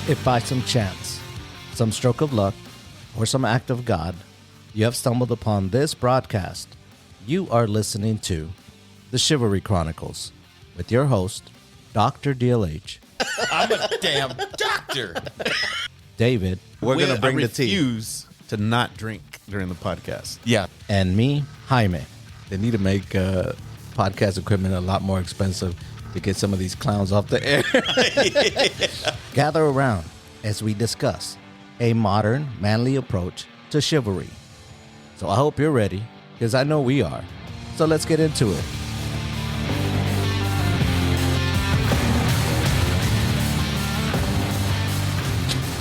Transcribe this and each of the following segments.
If by some chance, some stroke of luck, or some act of God, you have stumbled upon this broadcast, you are listening to the Chivalry Chronicles with your host, Dr. DLH. I'm a damn doctor. David. We're going to bring the tea refuse to not drink during the podcast. Yeah. And me, Jaime. They need to make podcast equipment a lot more expensive to get some of these clowns off the air. Gather around as we discuss a modern, manly approach to chivalry. So I hope you're ready, because I know we are. So let's get into it.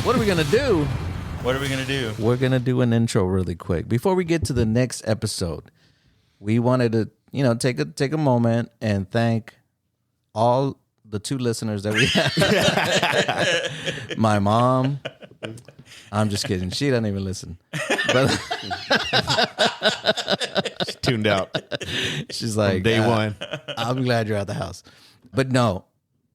What are we going to do? What are we going to do? We're going to do an intro really quick. Before we get to the next episode, we wanted to, take a moment and thank all the 2 listeners that we have. My mom. I'm just kidding. She doesn't even listen. But She's tuned out. She's like, day one. I'm glad you're at the house. But no.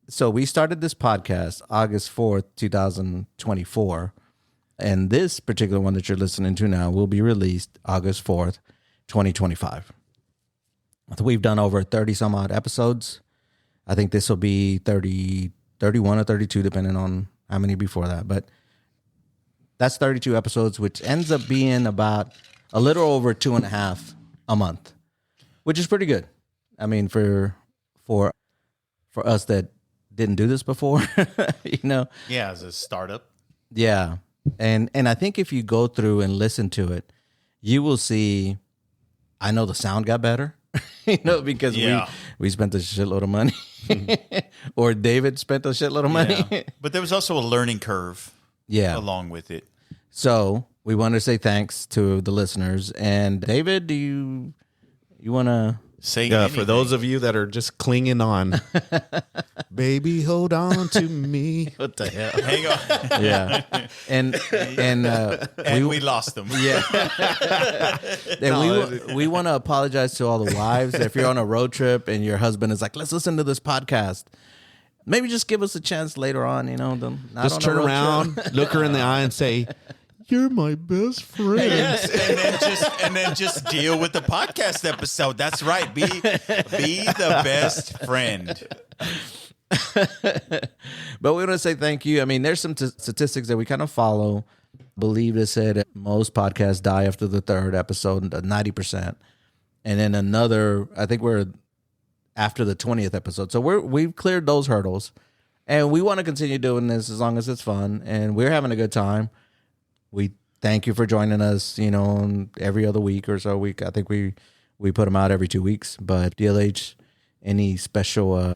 So we started this podcast August 4th, 2024. And this particular one that you're listening to now will be released August 4th, 2025. We've done over 30 some odd episodes. I think this will be 31 or 32, depending on how many before that. But that's 32 episodes, which ends up being about a little over 2.5 a month, which is pretty good. I mean, for us that didn't do this before, Yeah, as a startup. Yeah. And I think if you go through and listen to it, you will see, I know the sound got better, because we spent a shitload of money. Or David spent a shitload of money. Yeah. But there was also a learning curve along with it. So we want to say thanks to the listeners. And David, do you want to say anything? For those of you that are just clinging on, baby, hold on to me. What the hell? Hang on. Yeah. And we lost them. Yeah. And we want to apologize to all the wives. If you're on a road trip and your husband is like, let's listen to this podcast, maybe just give us a chance later on, Just turn around, look her in the eye and say, you're my best friend. and then just deal with the podcast episode. That's right. Be the best friend. But we want to say thank you. I mean, there's some statistics that we kind of follow. I believe it said most podcasts die after the 3rd episode, 90%. And then another, I think we're after the 20th episode. So we've cleared those hurdles. And we want to continue doing this as long as it's fun. And we're having a good time. We thank you for joining us, every other week or so. I think we put them out every 2 weeks. But DLH, any special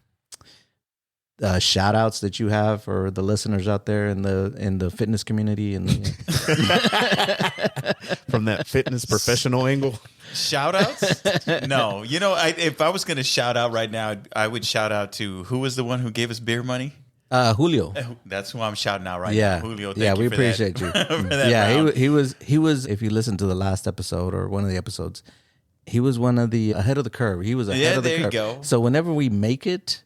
shout outs that you have for the listeners out there in the fitness community and from that fitness professional angle? Shout outs? No. If I was going to shout out right now, I would shout out to who was the one who gave us beer money? Julio. That's who I'm shouting out right now. Julio, thank you we for appreciate that. you. For that yeah, round. he was. If you listen to the last episode or one of the episodes, he was one of the ahead of the curve. He was ahead of the curve. There you go. So whenever we make it,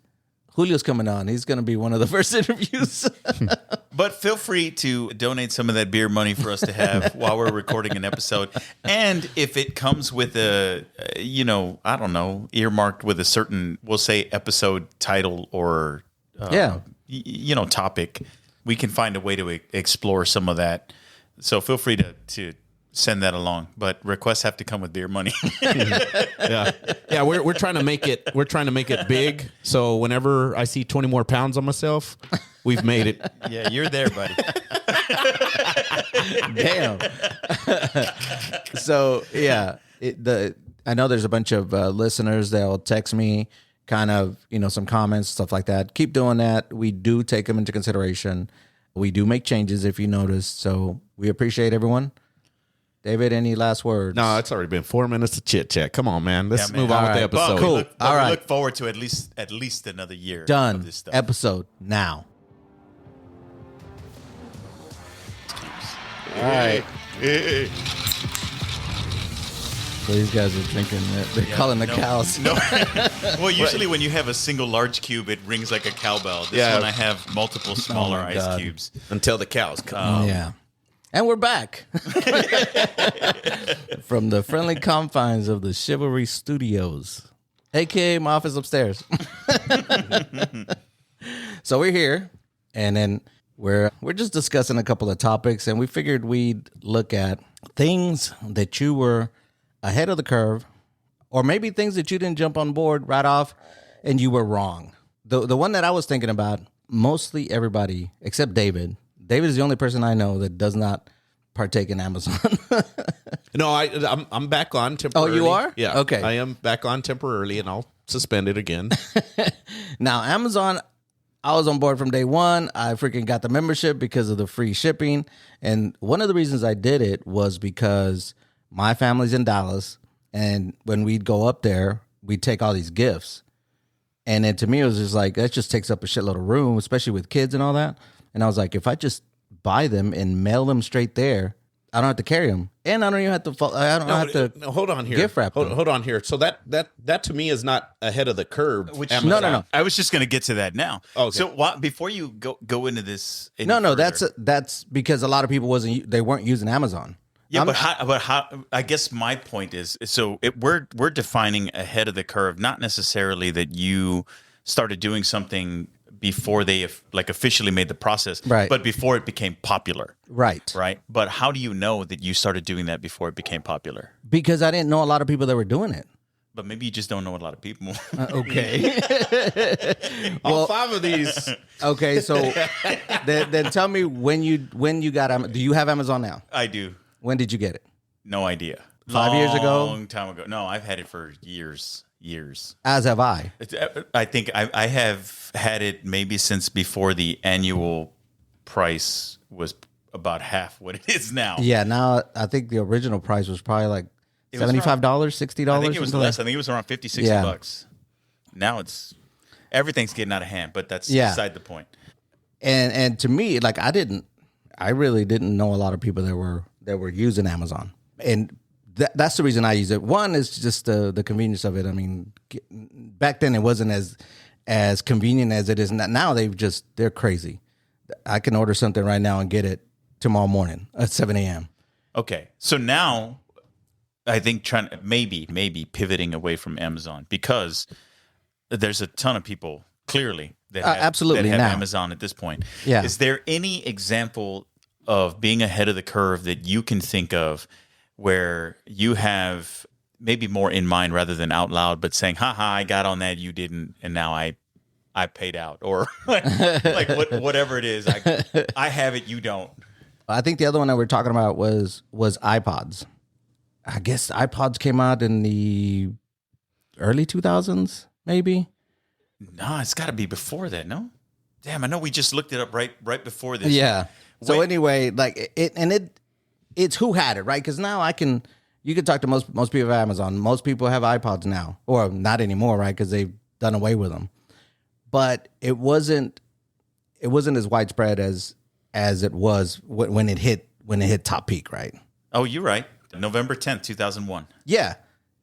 Julio's coming on. He's going to be one of the first interviews. But feel free to donate some of that beer money for us to have while we're recording an episode. And if it comes with a, I don't know, earmarked with a certain, we'll say episode title or, topic, we can find a way to explore some of that. So feel free to send that along, but requests have to come with beer money. Yeah. We're trying to make it. We're trying to make it big. So whenever I see 20 more pounds on myself, we've made it. Yeah, you're there, buddy. Damn. So yeah, I know there's a bunch of listeners that'll text me, kind of some comments, stuff like that. Keep doing that. We do take them into consideration. We do make changes if you notice. So we appreciate everyone. David, any last words? No, it's already been 4 minutes of chit chat. Come on, man. Let's move on with the episode. Cool. All right. We look forward to at least another year. Done. Of this stuff. Episode now. All right. So these guys are drinking. They're calling the cows. No. Well, usually when you have a single large cube, it rings like a cowbell. This one I have multiple smaller ice cubes. Until the cows come. Yeah. And we're back from the friendly confines of the Chivalry Studios, aka my office upstairs. So we're here, and then we're just discussing a couple of topics, and we figured we'd look at things that you were ahead of the curve, or maybe things that you didn't jump on board right off, and you were wrong. The one that I was thinking about, mostly everybody except David. David is the only person I know that does not partake in Amazon. No, I'm back on temporarily. Oh, you are? Yeah. Okay. I am back on temporarily, and I'll suspend it again. Now, Amazon, I was on board from day one. I freaking got the membership because of the free shipping. And one of the reasons I did it was because my family's in Dallas. And when we'd go up there, we'd take all these gifts. And then to me, it was just like, that just takes up a shitload of room, especially with kids and all that. And I was like, if I just buy them and mail them straight there, I don't have to carry them, and I don't even have to. Hold on here. Gift wrap. Hold on here. So that to me is not ahead of the curve. No. I was just going to get to that now. Okay. So before you go into this, that's because a lot of people weren't using Amazon. Yeah, but how? I guess my point is, so we're defining ahead of the curve, not necessarily that you started doing something before they officially made the process, right? But before it became popular, right? But how do you know that you started doing that before it became popular? Because I didn't know a lot of people that were doing it. But maybe you just don't know a lot of people. Okay. All 5 of these. Okay, so then tell me when you got. Do you have Amazon now? I do. When did you get it? No idea. 5 years ago? Long time ago. No, I've had it for years. As have I. I think I have had it maybe since before the annual price was about half what it is now. Yeah, now I think the original price was probably like $75, $60. I think it was less. I think it was around $50, $60. Now everything's getting out of hand, but that's beside the point. And to me, like I really didn't know a lot of people that were using Amazon. And that's the reason I use it. One is just the convenience of it. I mean, back then it wasn't as convenient as it is now. Now they're crazy. I can order something right now and get it tomorrow morning at 7 a.m. Okay, so now I think maybe pivoting away from Amazon, because there's a ton of people clearly that have Amazon at this point. Yeah. Is there any example of being ahead of the curve that you can think of where you have maybe more in mind rather than out loud, but saying, haha, I got on that, you didn't, and now I paid out, or whatever it is, I have it, you don't. I think the other one that we're talking about was iPods. I guess iPods came out in the early 2000s, maybe. No, it's got to be before that, no? Damn, I know we just looked it up right before this. Yeah. So anyway, like it's who had it, right? Because now you can talk to most people at Amazon. Most people have iPods now, or not anymore, right? Because they've done away with them. But it wasn't as widespread as it was when it hit top peak, right? Oh, you're right. November 10th, 2001. Yeah.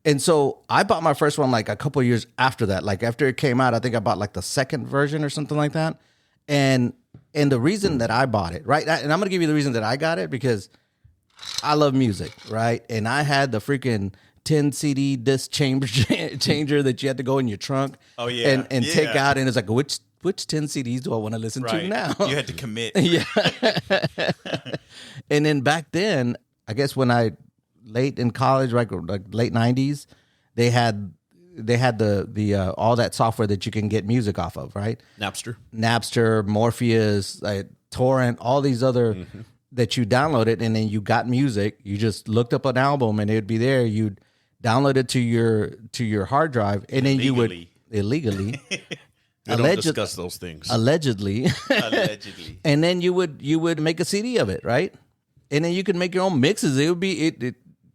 And so I bought my first one like a couple of years after that. Like after it came out, I think I bought like the second version or something like that. And the reason that I bought it, right? And I'm going to give you the reason that I got it, because I love music, right? And I had the freaking 10 CD disc changer that you had to go in your trunk. Oh, yeah. And take out. And it's like, which 10 CDs do I want to listen to now? You had to commit. Yeah. And then back then, I guess when late in college, right, like late 90s, they had the all that software that you can get music off of, right? Napster, Morpheus, Torrent, all these other that you downloaded, and then you got music. You just looked up an album and it would be there. You'd download it to your hard drive, and then you would illegally. We don't discuss those things. Allegedly. And then you would make a CD of it, right? And then you could make your own mixes. It would be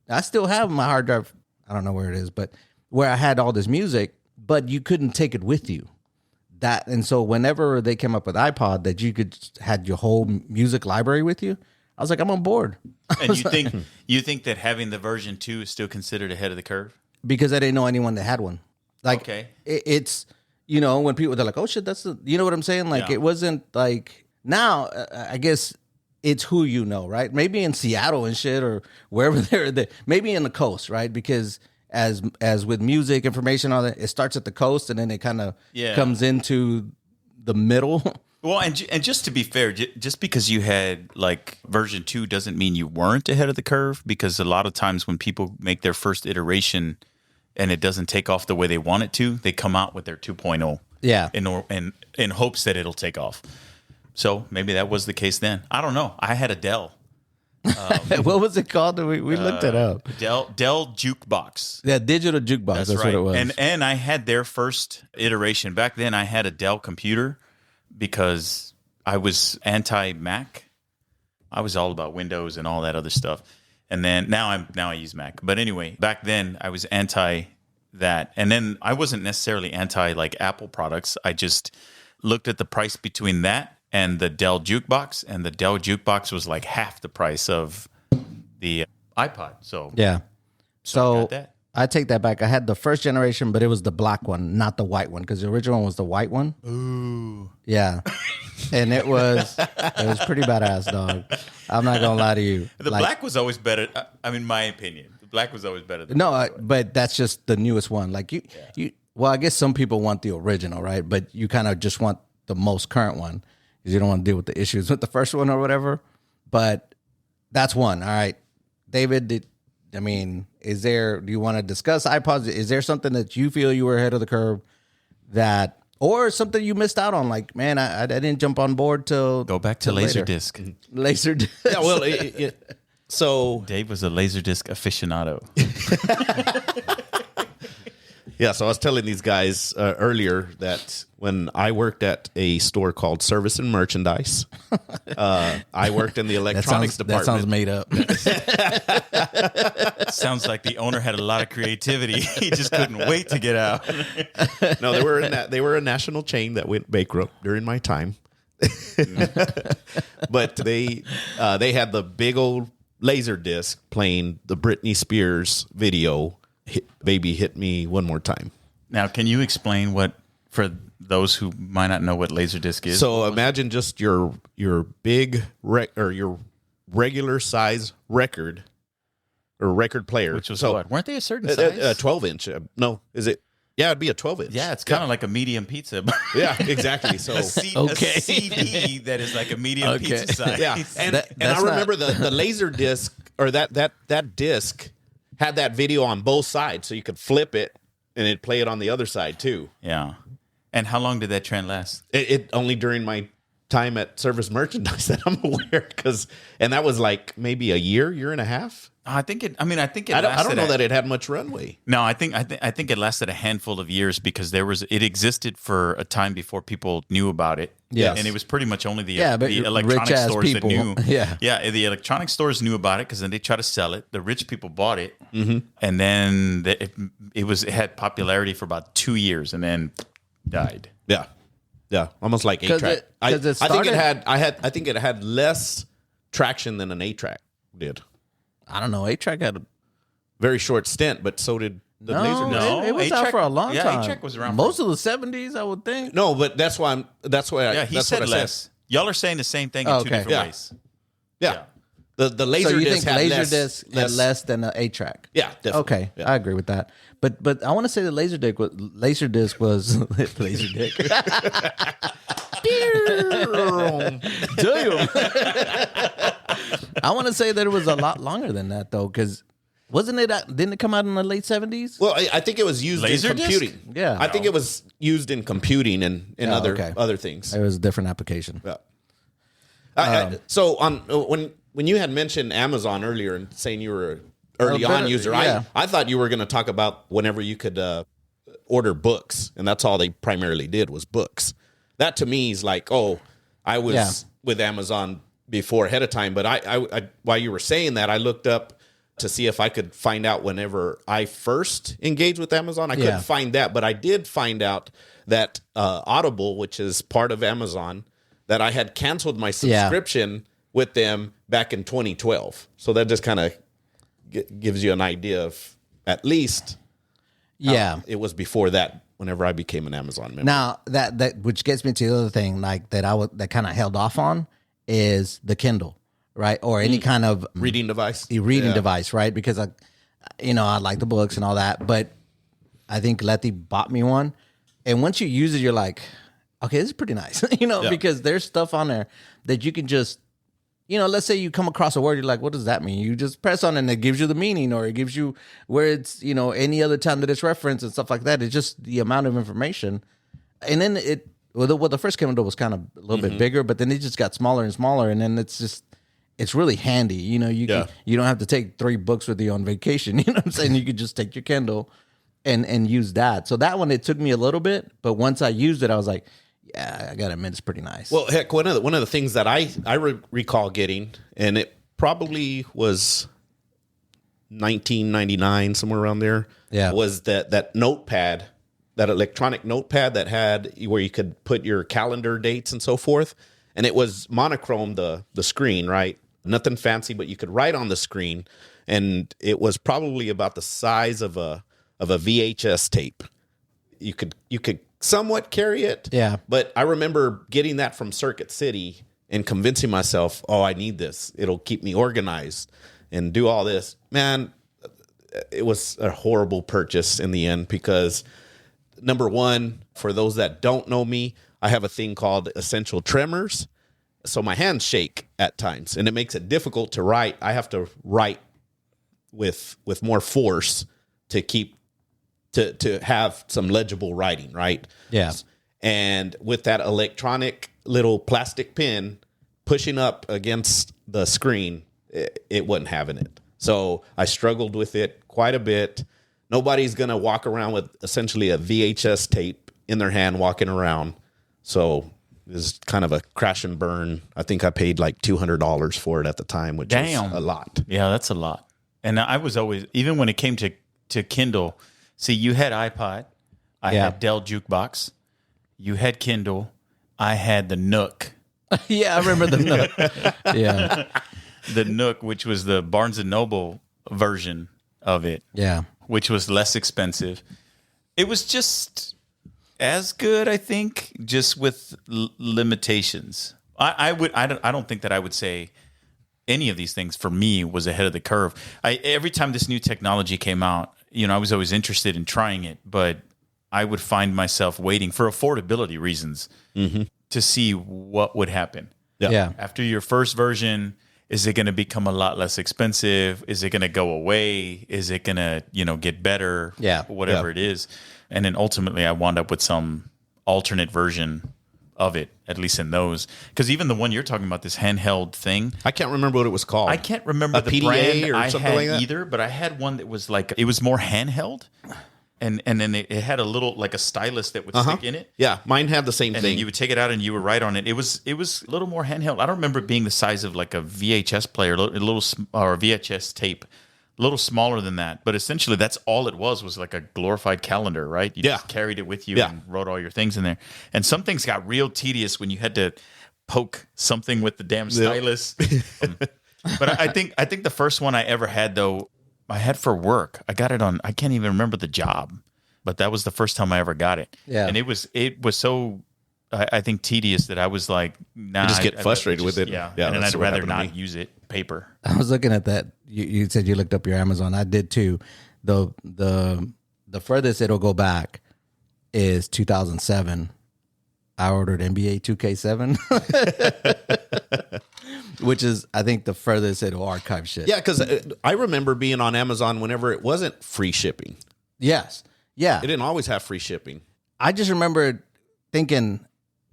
I still have my hard drive. I don't know where it is, but where I had all this music, but you couldn't take it with you. And so whenever they came up with iPod, that you had your whole music library with you, I was like, I'm on board. And you think that having the version 2 is still considered ahead of the curve? Because I didn't know anyone that had one. Like, Okay. It's, you know, when people, they're like, oh shit, you know what I'm saying? Like, Yeah. it wasn't like, now, I guess it's who you know, right? Maybe in Seattle and shit, or wherever maybe in the coast, right? Because as with music, information, all that, it starts at the coast and then it kind of comes into the middle. Well, and just to be fair, just because you had like version 2 doesn't mean you weren't ahead of the curve, because a lot of times when people make their first iteration and it doesn't take off the way they want it to, they come out with their 2.0. Yeah. In hopes that it'll take off. So maybe that was the case then. I don't know. I had a Dell. What was it called? We looked it up. Dell Jukebox. Yeah, digital jukebox. That's right. what it was. And I had their first iteration. Back then I had a Dell computer because I was anti-Mac. I was all about Windows and all that other stuff. And then now I use Mac. But anyway, back then I was anti that. And then I wasn't necessarily anti like Apple products. I just looked at the price between that and the Dell Jukebox, and the Dell Jukebox was like half the price of the iPod. So yeah. So got that. I take that back. I had the first generation, but it was the black one, not the white one, because the original one was the white one. Ooh. Yeah. And it was pretty badass, dog. I'm not gonna lie to you. The black was always better. I mean, my opinion, the black was always better than but that's just the newest one. Like you. Well, I guess some people want the original, right? But you kind of just want the most current one because you don't want to deal with the issues with the first one or whatever. But that's one. All right, David. Do you want to discuss iPods? Is there something that you feel you were ahead of the curve or something you missed out on? Like, man, I didn't jump on board till Go back to later. Laserdisc. Laserdisc. Yeah, well, so Dave was a Laserdisc aficionado. yeah, so I was telling these guys earlier that when I worked at a store called Service and Merchandise, I worked in the electronics department. That sounds made up. Sounds like the owner had a lot of creativity. He just couldn't wait to get out. No, they were a national chain that went bankrupt during my time. But they had the big old laser disc playing the Britney Spears video, Baby Hit Me One More Time. Now, can you explain what, for those who might not know what Laserdisc is? So imagine just your big or your regular size record or record player. Which was what? Weren't they a certain size? A 12-inch. No, is it? Yeah, it'd be a 12-inch. Yeah, it's kind of like a medium pizza. Yeah, exactly. So a CD that is like a medium pizza size. yeah, and I remember the laser disc, or that disc had that video on both sides, so you could flip it and it'd play it on the other side too. Yeah. And how long did that trend last? It only during my time at Service Merchandise that I'm aware, and that was like maybe a year and a half. I think it. I don't know that it had much runway. No, I think it lasted a handful of years because it existed for a time before people knew about it. Yes. And it was pretty much only the rich electronic ass stores people. that knew. Yeah. The electronic stores knew about it because then they tried to sell it. The rich people bought it, Mm-hmm. and then it had popularity for about 2 years and then died. Yeah, almost like 8-track. I think it had less traction than an 8-track did. I don't know. 8-track had a Very short stint, but so did the laser. No. it was out 8-track for a long time. 8-track was around most of the 70s, I would think. No, but that's why He that's said what I less. said. Y'all are saying the same thing in two different Yeah. ways. Yeah. The laser So you disc think had Laserdisc had less than an 8-track? Yeah, definitely. Okay, Yeah. I agree with that. But I want to say that Laserdisc was Laserdisc. Damn. I want to say that it was a lot longer than that though, because didn't it come out in the late 70s? Well, I think it was used Laserdisc? in computing. Yeah. I think it was used in computing and other things. It was a different application. Yeah. So when you had mentioned Amazon earlier and saying you were an early on user, yeah. I thought you were going to talk about whenever you could order books, and that's all they primarily did was books. That to me is like, I was with Amazon before ahead of time, but I while you were saying that, I looked up to see if I could find out whenever I first engaged with Amazon. I couldn't find that, but I did find out that Audible, which is part of Amazon, that I had canceled my subscription with them back in 2012. So that just kind of gives you an idea of at least it was before that whenever I became an Amazon member. Now that which gets me to the other thing like that kind of held off on is the Kindle, right? Or any kind of reading device. Device, right? Because I like the books and all that, but I think Letty bought me one. And once you use it, you're like, okay, this is pretty nice, because there's stuff on there that you can just, let's say you come across a word, you're like, what does that mean? You just press on it and it gives you the meaning, or it gives you where it's, any other time that it's referenced and stuff like that. It's just the amount of information. And then the first Kindle was kind of a little bit bigger, but then it just got smaller and smaller. And then it's really handy. You don't have to take 3 books with you on vacation. You know what I'm saying? You could just take your Kindle and use that. So that one, it took me a little bit, but once I used it, I was like, yeah, I gotta admit, it's pretty nice. Well, heck, one of the things that I recall getting, and it probably was 1999, somewhere around there, was that notepad, that electronic notepad that had where you could put your calendar dates and so forth, and it was monochrome the screen, right? Nothing fancy, but you could write on the screen, and it was probably about the size of a VHS tape. You could somewhat carry it. Yeah. But I remember getting that from Circuit City and convincing myself, oh, I need this. It'll keep me organized and do all this. Man, it was a horrible purchase in the end because, number one, for those that don't know me, I have a thing called essential tremors. So my hands shake at times, and it makes it difficult to write. I have to write with more force to keep to have some legible writing, right? Yeah. And with that electronic little plastic pen pushing up against the screen, it wasn't having it. So I struggled with it quite a bit. Nobody's going to walk around with essentially a VHS tape in their hand walking around. So it was kind of a crash and burn. I think I paid like $200 for it at the time, which is a lot. Yeah, that's a lot. And I was always, even when it came to Kindle, see, you had iPod, I had Dell Jukebox, you had Kindle, I had the Nook. Yeah, I remember the Nook. Yeah. The Nook, which was the Barnes & Noble version of it. Yeah. Which was less expensive. It was just as good, I think, just with limitations. I don't think that I would say any of these things for me was ahead of the curve. Every time this new technology came out, I was always interested in trying it, but I would find myself waiting for affordability reasons to see what would happen. Yeah. After your first version, is it going to become a lot less expensive? Is it going to go away? Is it going to, get better? Yeah. Whatever it is. And then ultimately I wound up with some alternate version of it, at least in those. Because even the one you're talking about, this handheld thing. I can't remember what it was called. I can't remember the PDA brand or I something had like that? either, but I had one that was like, it was more handheld. And then it had a little, like a stylus that would stick in it. Yeah, mine had the same And thing. then you would take it out and you would write on it. It was a little more handheld. I don't remember it being the size of like a VHS player, or a VHS tape, a little smaller than that. But essentially, that's all it was like a glorified calendar, right? You just carried it with you and wrote all your things in there. And some things got real tedious when you had to poke something with the damn stylus. But I think the first one I ever had, though, I had for work. I got it on, I can't even remember the job, but that was the first time I ever got it. Yeah. And it was so, I think, tedious that I was like, nah. You just get frustrated with it. Yeah. Yeah, And then that's I'd what rather happened to not me. use it paper. I was looking at that. You said you looked up your Amazon. I did too. The furthest it'll go back is 2007. I ordered NBA 2K7, which is, I think, the furthest it'll archive shit. Yeah, because I remember being on Amazon whenever it wasn't free shipping. Yes. Yeah. It didn't always have free shipping. I just remember thinking,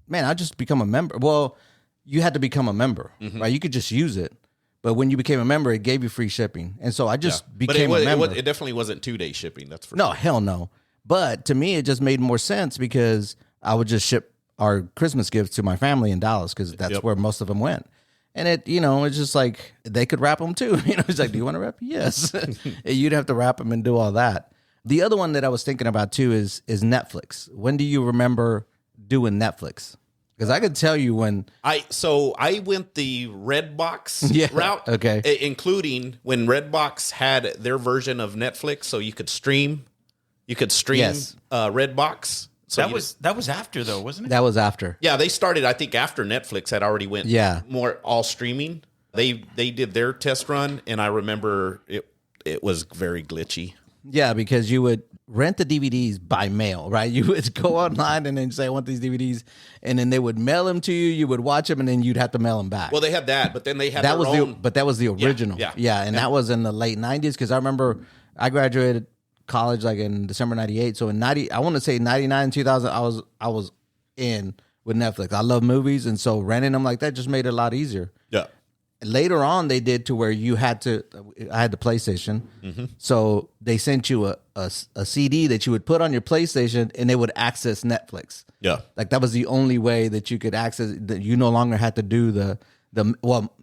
man, I'll just become a member. Well, you had to become a member, right? You could just use it. But when you became a member, it gave you free shipping. And so I just became a member. It definitely wasn't 2-day shipping. That's for No, sure. hell no. But to me, it just made more sense because I would just ship our Christmas gifts to my family in Dallas because that's where most of them went. And it's just like they could wrap them too. It's like, do you want to wrap? Yes. You'd have to wrap them and do all that. The other one that I was thinking about too is Netflix. When do you remember doing Netflix? Because I could tell you when I went the Redbox Yeah, route, okay. Including when Redbox had their version of Netflix, so you could stream. Yes. Redbox. So that was after though, wasn't it? that was after. yeah, they started. I think after Netflix had already went more all streaming. They did their test run, and I remember it was very glitchy. Yeah, because you would rent the DVDs by mail, right? You would go online and then say, I want these DVDs. And then they would mail them to you. You would watch them and then you'd have to mail them back. Well, they had that, but then they had that was own. but that was the original. Yeah. And that was in the late 90s because I remember I graduated college like in December 98. So in I want to say 99, 2000, I was in with Netflix. I love movies. And so renting them like that just made it a lot easier. Yeah. Later on, they did to where you had to. I had the PlayStation, so they sent you a CD that you would put on your PlayStation, and they would access Netflix. Yeah, like that was the only way that you could access. That you no longer had to do the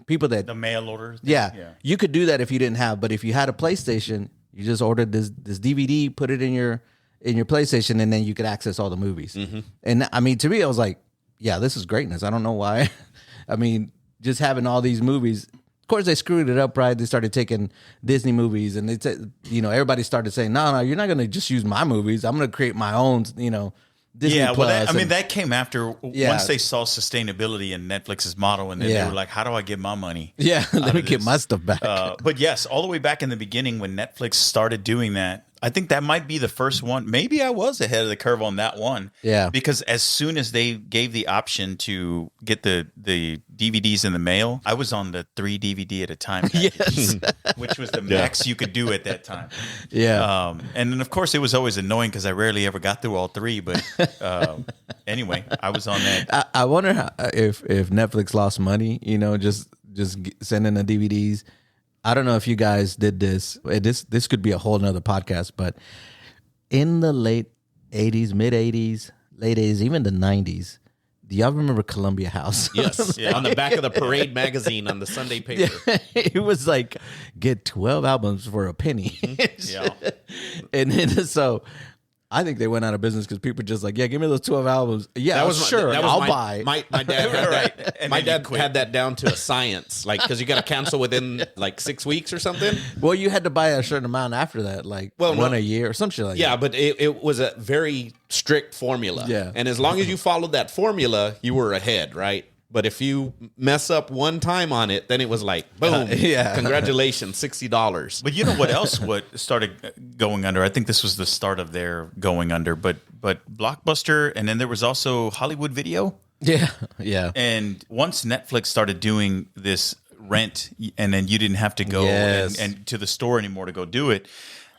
people that The mail order. Yeah, you could do that if you didn't have. But if you had a PlayStation, you just ordered this DVD, put it in your PlayStation, and then you could access all the movies. And I mean, to me, I was like, yeah, this is greatness. I don't know why. I mean. Just having all these movies, of course, they screwed it up, right? They started taking Disney movies, and they, everybody started saying, "No, you're not going to just use my movies. I'm going to create my own, Disney yeah, Plus." well, that came after once they saw sustainability in Netflix's model, and then they were like, "How do I get my money?" Yeah, let me get my stuff back. But yes, all the way back in the beginning when Netflix started doing that, I think that might be the first one. Maybe I was ahead of the curve on that one. Yeah. Because as soon as they gave the option to get the DVDs in the mail, I was on the 3 DVD at a time package, which was the max you could do at that time. Yeah. And then, of course, it was always annoying because I rarely ever got through all 3. But anyway, I was on that. I wonder if Netflix lost money, just sending the DVDs. I don't know if you guys did this. This could be a whole nother podcast, but in the late 80s, mid 80s, late 80s, even the 90s, do y'all remember Columbia House? Yes. On the back of the Parade magazine on the Sunday paper. It was like, get 12 albums for a penny. Yeah. And then so I think they went out of business because people just like, yeah, give me those 12 albums. Yeah, I'll buy. My dad had that. My dad had that down to a science, like because you got to cancel within like 6 weeks or something. Well, you had to buy a certain amount after that, like one a year or some shit like that. Yeah, but it was a very strict formula. Yeah, and as long as you followed that formula, you were ahead, right? But if you mess up one time on it, then it was like, boom, congratulations, $60. But you know what else started going under? I think this was the start of their going under, but Blockbuster, and then there was also Hollywood Video. Yeah, yeah. And once Netflix started doing this rent, and then you didn't have to go and to the store anymore to go do it,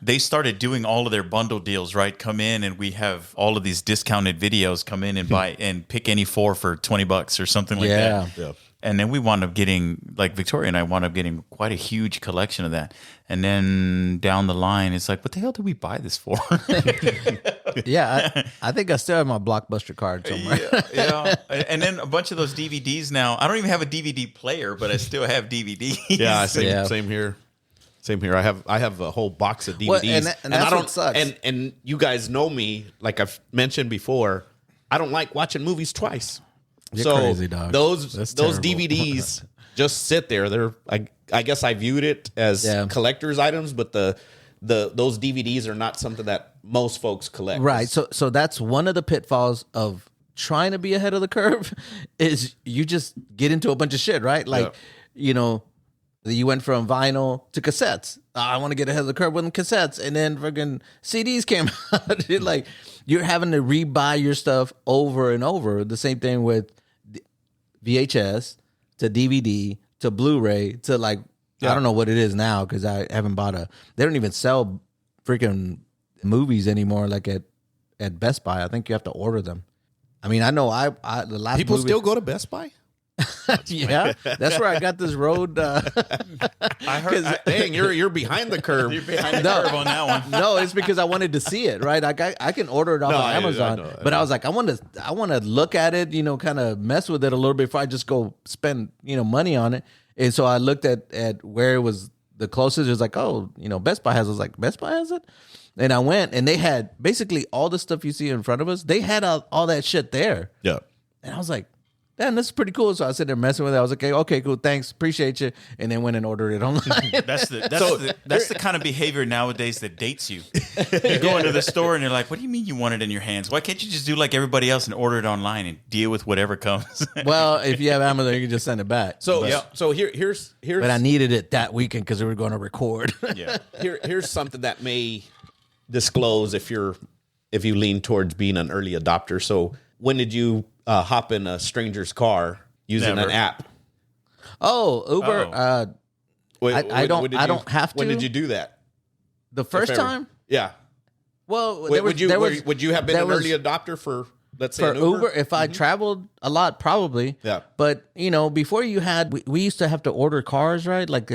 they started doing all of their bundle deals, right? Come in and we have all of these discounted videos. Come in and buy and pick any 4 for $20 or something like that. Yeah. And then we wound up getting, like Victoria and I wound up getting quite a huge collection of that. And then down the line, it's like, what the hell did we buy this for? Yeah, I think I still have my Blockbuster card somewhere. Yeah. And then a bunch of those DVDs now. I don't even have a DVD player, but I still have DVDs. Yeah, same here. Same here. I have a whole box of DVDs, well, and that's I don't. What sucks. And you guys know me, like I've mentioned before. I don't like watching movies twice. You're crazy, dog. Those terrible. DVDs just sit there. They're I guess I viewed it as collector's items, but those DVDs are not something that most folks collect. Right. So that's one of the pitfalls of trying to be ahead of the curve is you just get into a bunch of shit, right? Like, you went from vinyl to cassettes. I want to get ahead of the curve with cassettes, and then freaking CDs came out. Like, you're having to rebuy your stuff over and over. The same thing with VHS to DVD to Blu-ray to I don't know what it is now because I haven't bought they don't even sell freaking movies anymore like at Best Buy. I think you have to order them. I mean, I know the last people movie, still go to Best Buy. Yeah, that's where I got this road. I heard. Dang, you're behind the curve. You're behind the curve on that one. No, it's because I wanted to see it. Right, I can order it off on Amazon, but I was like, I want to look at it. Kind of mess with it a little bit before I just go spend money on it. And so I looked at where it was the closest. It was like, oh, Best Buy has. I was like, Best Buy has it. And I went, and they had basically all the stuff you see in front of us. They had all that shit there. Yeah. And I was like, damn, this is pretty cool. So I sit there messing with it. I was like, okay, cool, thanks, appreciate you. And then went and ordered it online. That's the kind of behavior nowadays that dates you. You go into the store and you're like, what do you mean you want it in your hands? Why can't you just do like everybody else and order it online and deal with whatever comes? Well, if you have Amazon, you can just send it back. So here's But I needed it that weekend because we were going to record. Yeah. Here's something that may disclose if you lean towards being an early adopter. So when did you hop in a stranger's car using Never. an app? Oh, Uber. I don't have to. When did you do that? The first time? Yeah. Well, Would you have been an early adopter for, let's say, for an Uber? If I traveled a lot, probably. Yeah. But before you had, we used to have to order cars, right? Like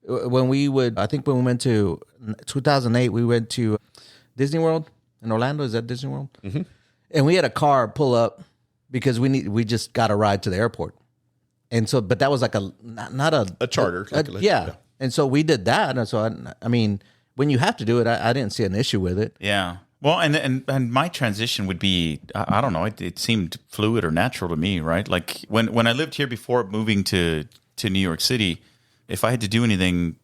when we would, I think when we went to 2008, we went to Disney World in Orlando. Is that Disney World? Mm-hmm. And we had a car pull up because we just got a ride to the airport. And so, but that was like not a charter. Yeah. And so we did that. And so, I mean, when you have to do it, I didn't see an issue with it. Yeah. Well, and my transition would be, I don't know, it seemed fluid or natural to me, right? Like when I lived here before moving to New York City, if I had to do anything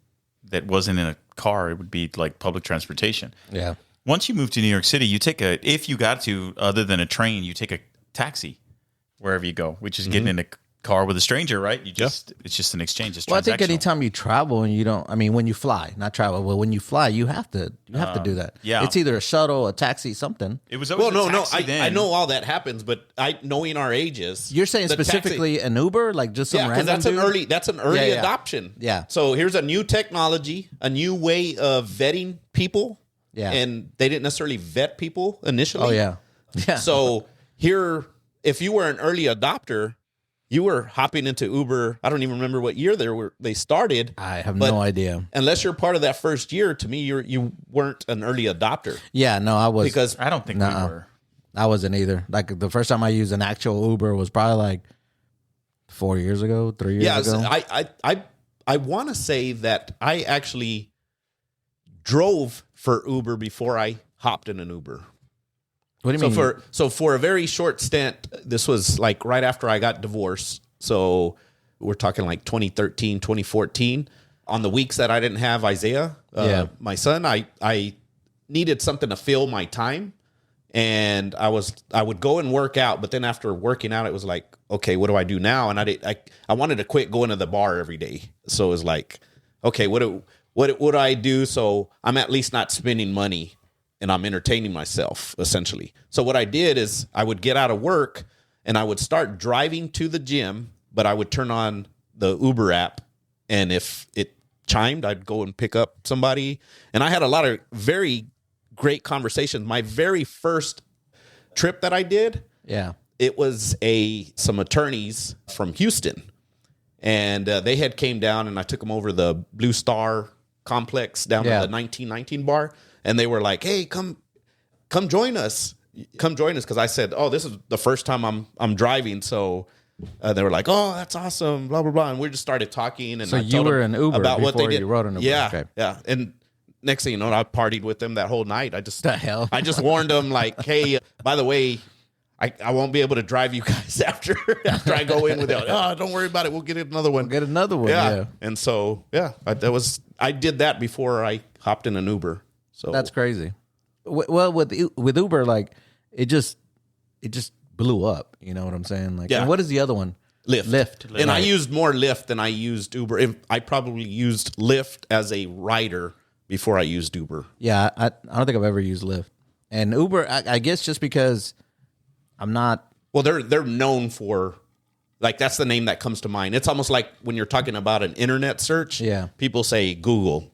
that wasn't in a car, it would be like public transportation. Yeah. Once you move to New York City, you take if you got to, other than a train, you take a taxi wherever you go, which is getting in a car with a stranger, right? It's just an exchange. It's Well, I think transactional. anytime you travel and you don't, I mean, when you fly, not travel, but when you fly, you have to do that. Yeah. It's either a shuttle, a taxi, something. It was always I know all that happens, but knowing our ages, You're saying specifically an Uber, like just some random that's an early adoption. Yeah. So here's a new technology, a new way of vetting people. Yeah. And they didn't necessarily vet people initially. Oh yeah. Yeah. So here, if you were an early adopter, you were hopping into Uber. I don't even remember what year they started. I have no idea. Unless you're part of that first year, to me, you weren't an early adopter. Yeah, no, I was, because I don't think we were. I wasn't either. Like the first time I used an actual Uber was probably like 4 years ago, 3 years ago. I want to say that I actually drove for Uber before I hopped in an Uber. What do you mean? So for a very short stint, this was like right after I got divorced. So we're talking like 2013, 2014. On the weeks that I didn't have Isaiah, my son, I needed something to fill my time. And I would go and work out, but then after working out, it was like, okay, what do I do now? And I wanted to quit going to the bar every day. So it was like, okay, what do I do? So I'm at least not spending money and I'm entertaining myself essentially. So what I did is I would get out of work and I would start driving to the gym, but I would turn on the Uber app. And if it chimed, I'd go and pick up somebody. And I had a lot of very great conversations. My very first trip that I did, it was some attorneys from Houston, and they had came down, and I took them over the Blue Star complex down to the 1919 bar, and they were like, "Hey, come join us, because I said, "Oh, this is the first time I'm driving," so. They were like, "Oh, that's awesome!" Blah blah blah, and we just started talking. And so you were an Uber about what they did. You rode an Uber. Yeah, yeah. And next thing you know, I partied with them that whole night. I just warned them like, "Hey, by the way, I won't be able to drive you guys after I go in with it. Oh, don't worry about it. We'll get another one. Yeah. And so I did that before I hopped in an Uber. So that's crazy. Well, with Uber, like it just blew up. You know what I'm saying? Like, and what is the other one? Lyft. And I used more Lyft than I used Uber. I probably used Lyft as a rider before I used Uber. Yeah, I don't think I've ever used Lyft. And Uber, I guess just because I'm not. Well, they're known for, like, that's the name that comes to mind. It's almost like when you're talking about an internet search. Yeah. People say Google.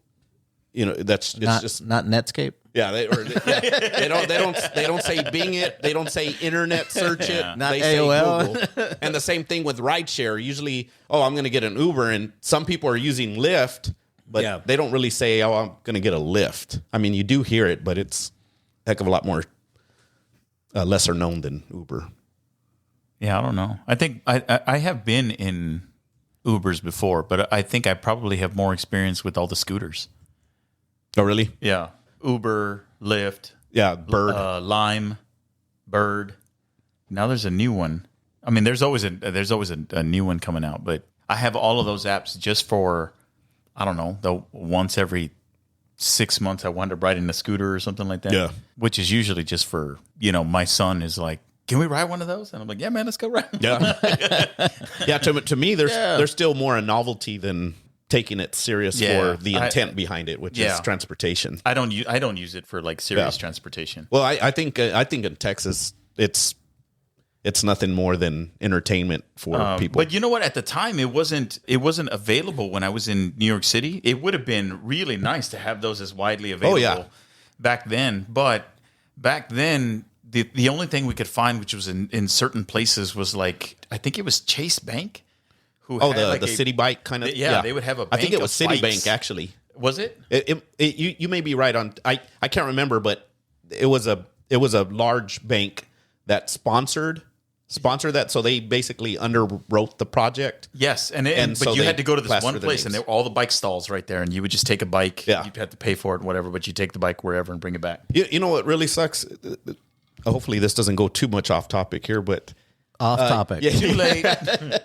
You know, it's just not Netscape. Yeah, they don't say Bing it. They don't say internet search it. Not they AOL. say Google. And the same thing with rideshare. Usually, I'm going to get an Uber, and some people are using Lyft, but they don't really say, "Oh, I'm going to get a Lyft." I mean, you do hear it, but it's a heck of a lot more lesser known than Uber. Yeah, I don't know. I think I have been in Ubers before, but I think I probably have more experience with all the scooters. Oh, really? Yeah. Uber, Lyft. Yeah, Bird. Lime, Bird. Now there's a new one. I mean, there's always a new one coming out, but I have all of those apps just for, I don't know, the once every 6 months I wind up riding a scooter or something like that. Yeah. Which is usually just for, my son is like, can we ride one of those? And I'm like, yeah, man, let's go ride. Yeah. Yeah. To me, there's still more a novelty than taking it serious for the intent behind it, which is transportation. I don't use it for like serious transportation. Well, I think in Texas, it's nothing more than entertainment for people. But you know what? At the time, it wasn't available when I was in New York City. It would have been really nice to have those as widely available back then. But back then, the only thing we could find, which was in certain places, was like, I think it was Chase Bank. Who had the City Bike kind of? Yeah, they would have a bank. I think it was of Citibank, bikes. actually. Was it? You may be right on. I can't remember, but it was a large bank that sponsored that, so they basically underwrote the project. Yes, but so you had to go to this plastered one the place, and names. there were all the bike stalls right there, and you would just take a bike. Yeah. You'd have to pay for it, whatever, but you take the bike wherever and bring it back. You know what really sucks? Hopefully, this doesn't go too much off topic here, but Off topic. yeah, Too late.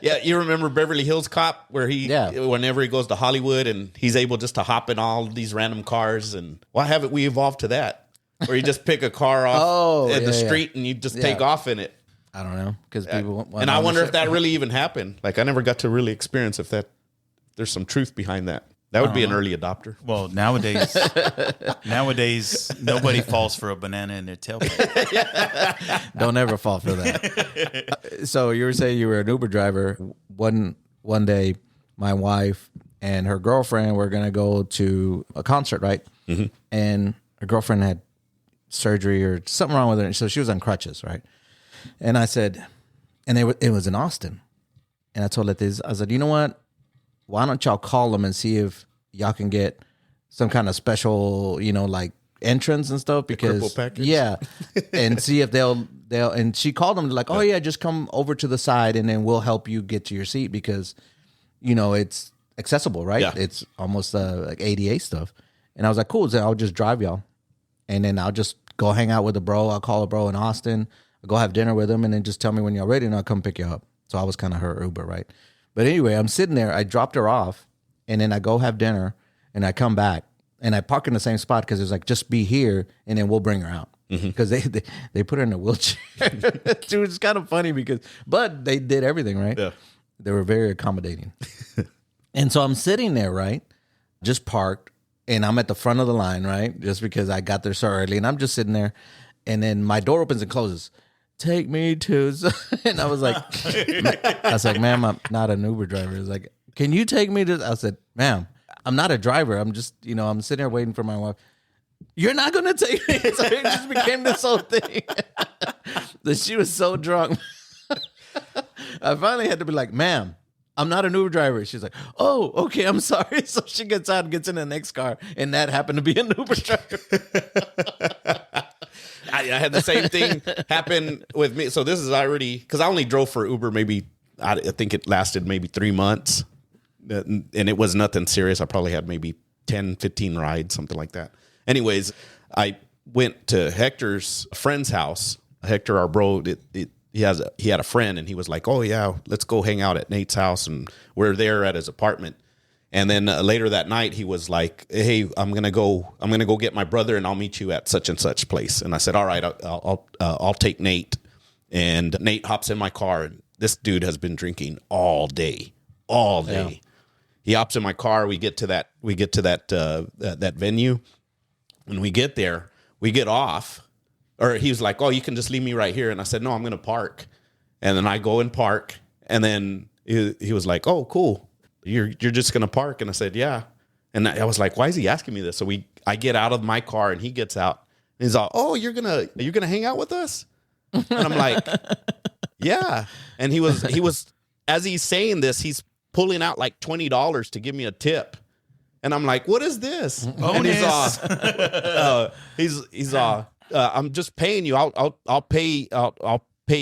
yeah. You remember Beverly Hills Cop, where whenever he goes to Hollywood and he's able just to hop in all these random cars, and why haven't we evolved to that? Where you just pick a car off at the street and you just take off in it. I don't know, because people. And I wonder if that really even happened. Like, I never got to really experience if there's some truth behind that. That would be an early adopter. Well, nowadays, nobody falls for a banana in their tailpipe. Don't ever fall for that. So you were saying you were an Uber driver. One day, my wife and her girlfriend were gonna go to a concert, right? Mm-hmm. And her girlfriend had surgery or something wrong with her, so she was on crutches, right? And I said, and it was in Austin, and I told her this. I said, you know what? Why don't y'all call them and see if y'all can get some kind of special, like entrance and stuff? Because cripple package? Yeah, and see if they'll. And she called them like, oh yeah, just come over to the side and then we'll help you get to your seat because, it's accessible, right? Yeah. It's almost like ADA stuff. And I was like, cool. So I'll just drive y'all, and then I'll just go hang out with a bro. I'll call a bro in Austin. I'll go have dinner with him, and then just tell me when y'all ready, and I'll come pick you up. So I was kind of her Uber, right? But anyway, I'm sitting there. I dropped her off, and then I go have dinner, and I come back, and I park in the same spot because it's like, just be here, and then we'll bring her out. Because they put her in a wheelchair. It was kind of funny but they did everything, right? Yeah. They were very accommodating. And so I'm sitting there, right? Just parked, and I'm at the front of the line, right? Just because I got there so early, and I'm just sitting there, and then my door opens and closes. Take me to, and I was like, ma'am, I'm not an Uber driver. It's like, can you take me to? I said, ma'am, I'm not a driver. I'm just, I'm sitting there waiting for my wife. You're not gonna take me. So it just became this whole thing. That she was so drunk. I finally had to be like, ma'am, I'm not an Uber driver. She's like, oh, okay, I'm sorry. So she gets out and gets in the next car, and that happened to be an Uber driver. I had the same thing happen with me. So this is already, because I only drove for Uber I think it lasted maybe 3 months. And it was nothing serious. I probably had maybe 10, 15 rides, something like that. Anyways, I went to Hector's friend's house. Hector, our bro, he had a friend, and he was like, oh yeah, let's go hang out at Nate's house. And we're there at his apartment. And then later that night, he was like, hey, I'm gonna go get my brother, and I'll meet you at such and such place. And I said, all right, I'll take Nate. And Nate hops in my car, and this dude has been drinking all day. Yeah. He hops in my car. We get to that that venue. When we get there, we get off. Or he was like, oh, you can just leave me right here. And I said, no, I'm gonna park. And then I go and park. And then he was like, oh, cool. You're just gonna park? And I said, yeah. And I was like, why is he asking me this? So I get out of my car, and he gets out, and he's all, oh, you're gonna hang out with us? And I'm like, yeah. And he was as he's saying this, he's pulling out like $20 to give me a tip. And I'm like, what is this? And he's I'm just paying you. I'll pay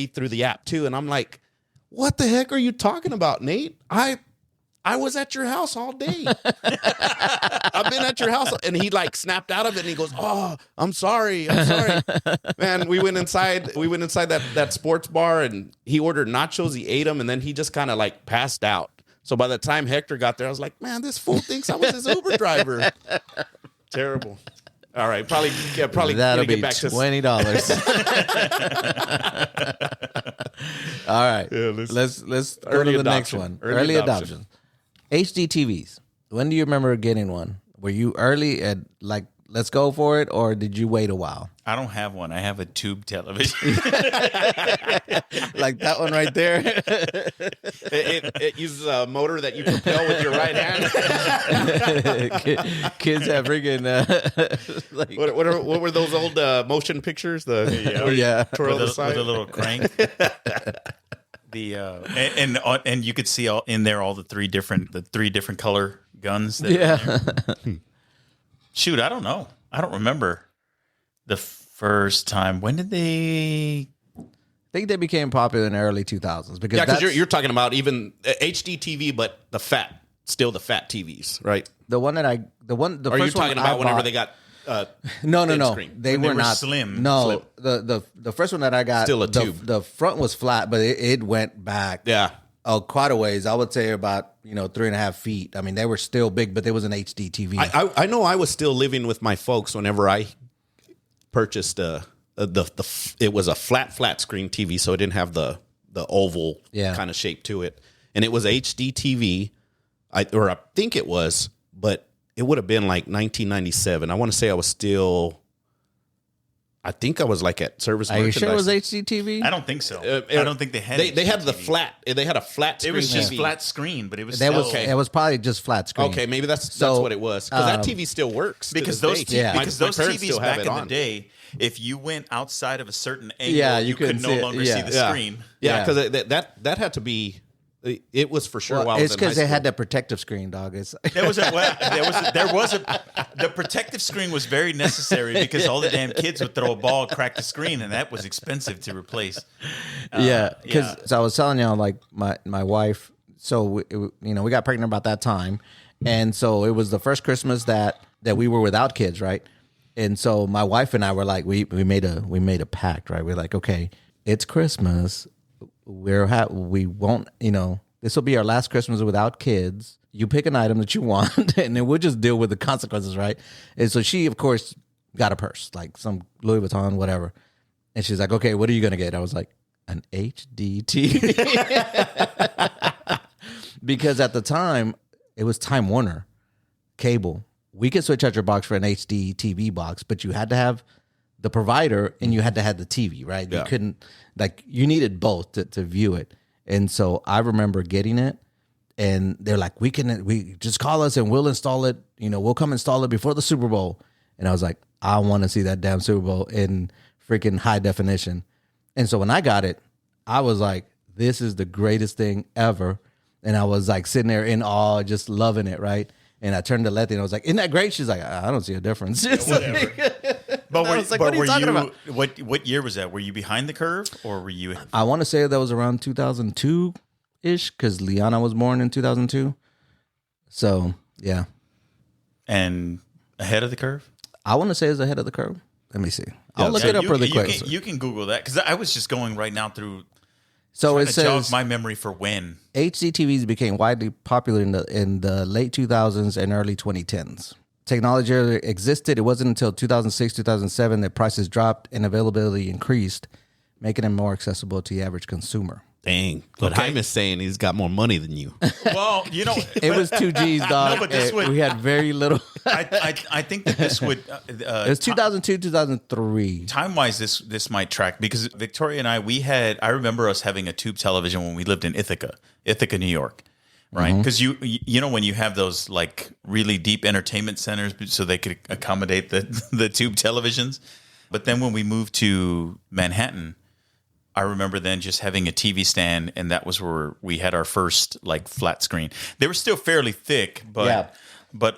through the app too. And I'm like, what the heck are you talking about, Nate? I was at your house all day. I I've been at your house. And he like snapped out of it and he goes, oh, I'm sorry. Man, we went inside that sports bar and he ordered nachos. He ate them and then he just kind of like passed out. So by the time Hector got there, I was like, man, this fool thinks I was his Uber driver. Terrible. All right, probably that'll be get back $20. All right, let's go to the next one. Early adoption. HDTVs. When do you remember getting one? Were you early at like let's go for it, or did you wait a while? I don't have one. I have a tube television. Like that one right there. It uses a motor that you propel with your right hand. Kids have freaking like what were those old motion pictures? Twirl the side with a little crank. And you could see in there all the three different color guns. Shoot, I don't know. I don't remember the first time. When did they? I think they became popular in the early 2000s because you're talking about even HDTV, but the fat TVs, right? The one that Or first are you talking one about whenever they got? No. Screen. They were not slim. No, slim. The first one that I got, still a tube. The front was flat, but it went back. Yeah. Quite a ways. I would say about 3.5 feet. I mean, they were still big, but there was an HD TV. I know I was still living with my folks whenever I purchased it was a flat screen TV, so it didn't have the oval kind of shape to it, and it was HD TV. I think it was, but it would have been like 1997. I want to say I think I was like at service. Are you sure it was HDTV? I don't think so. I don't think they had. They had the flat. They had a flat screen. It was just TV. flat screen, but it was. It was probably just flat screen. Okay, maybe that's what it was. Because that TV still works because those parents TVs back in on. the day, if you went outside of a certain angle, you could no longer see the screen. Yeah, because that had to be. It was for sure. Well, it's because they had that protective screen, dog. The protective screen was very necessary because all the damn kids would throw a ball, crack the screen, and that was expensive to replace. Because I was telling y'all, like my wife. So we got pregnant about that time, and so it was the first Christmas that we were without kids, right? And so my wife and I were like, we made a pact, right? We're like, okay, it's Christmas. We won't, this will be our last Christmas without kids. You pick an item that you want, and then we'll just deal with the consequences, right? And so she, of course, got a purse, like some Louis Vuitton, whatever. And she's like, okay, what are you going to get? I was like, an HDTV. Because at the time, it was Time Warner cable. We could switch out your box for an HD TV box, but you had to have the provider and you had to have the TV, right? You couldn't, you needed both to view it. And so I remember getting it, and they're like, we just call us and we'll install it. We'll come install it before the Super Bowl. And I was like, I want to see that damn Super Bowl in freaking high definition. And so when I got it, I was like, this is the greatest thing ever. And I was like sitting there in awe, just loving it, right? And I turned to Letty and I was like, isn't that great? She's like, I don't see a difference. Whatever. But what what year was that? Were you behind the curve or were you? I want to say that was around 2002-ish because Liana was born in 2002. So, yeah. And ahead of the curve? I want to say it's ahead of the curve. Let me see. I'll look it up really quick. You can Google that because I was just going right now through. So it to says jog my memory for when HDTVs became widely popular in the late 2000s and early 2010s. Technology existed. It wasn't until 2006, 2007 that prices dropped and availability increased, making them more accessible to the average consumer. Dang. But Jaime's saying he's got more money than you. Well, it was 2 G's, dog. No, but we had very little. I think that this would. It was 2002, 2003. Time-wise, this might track because Victoria and I remember us having a tube television when we lived in Ithaca, New York. Right, because when you have those like really deep entertainment centers, so they could accommodate the tube televisions. But then when we moved to Manhattan, I remember then just having a TV stand, and that was where we had our first like flat screen. They were still fairly thick, but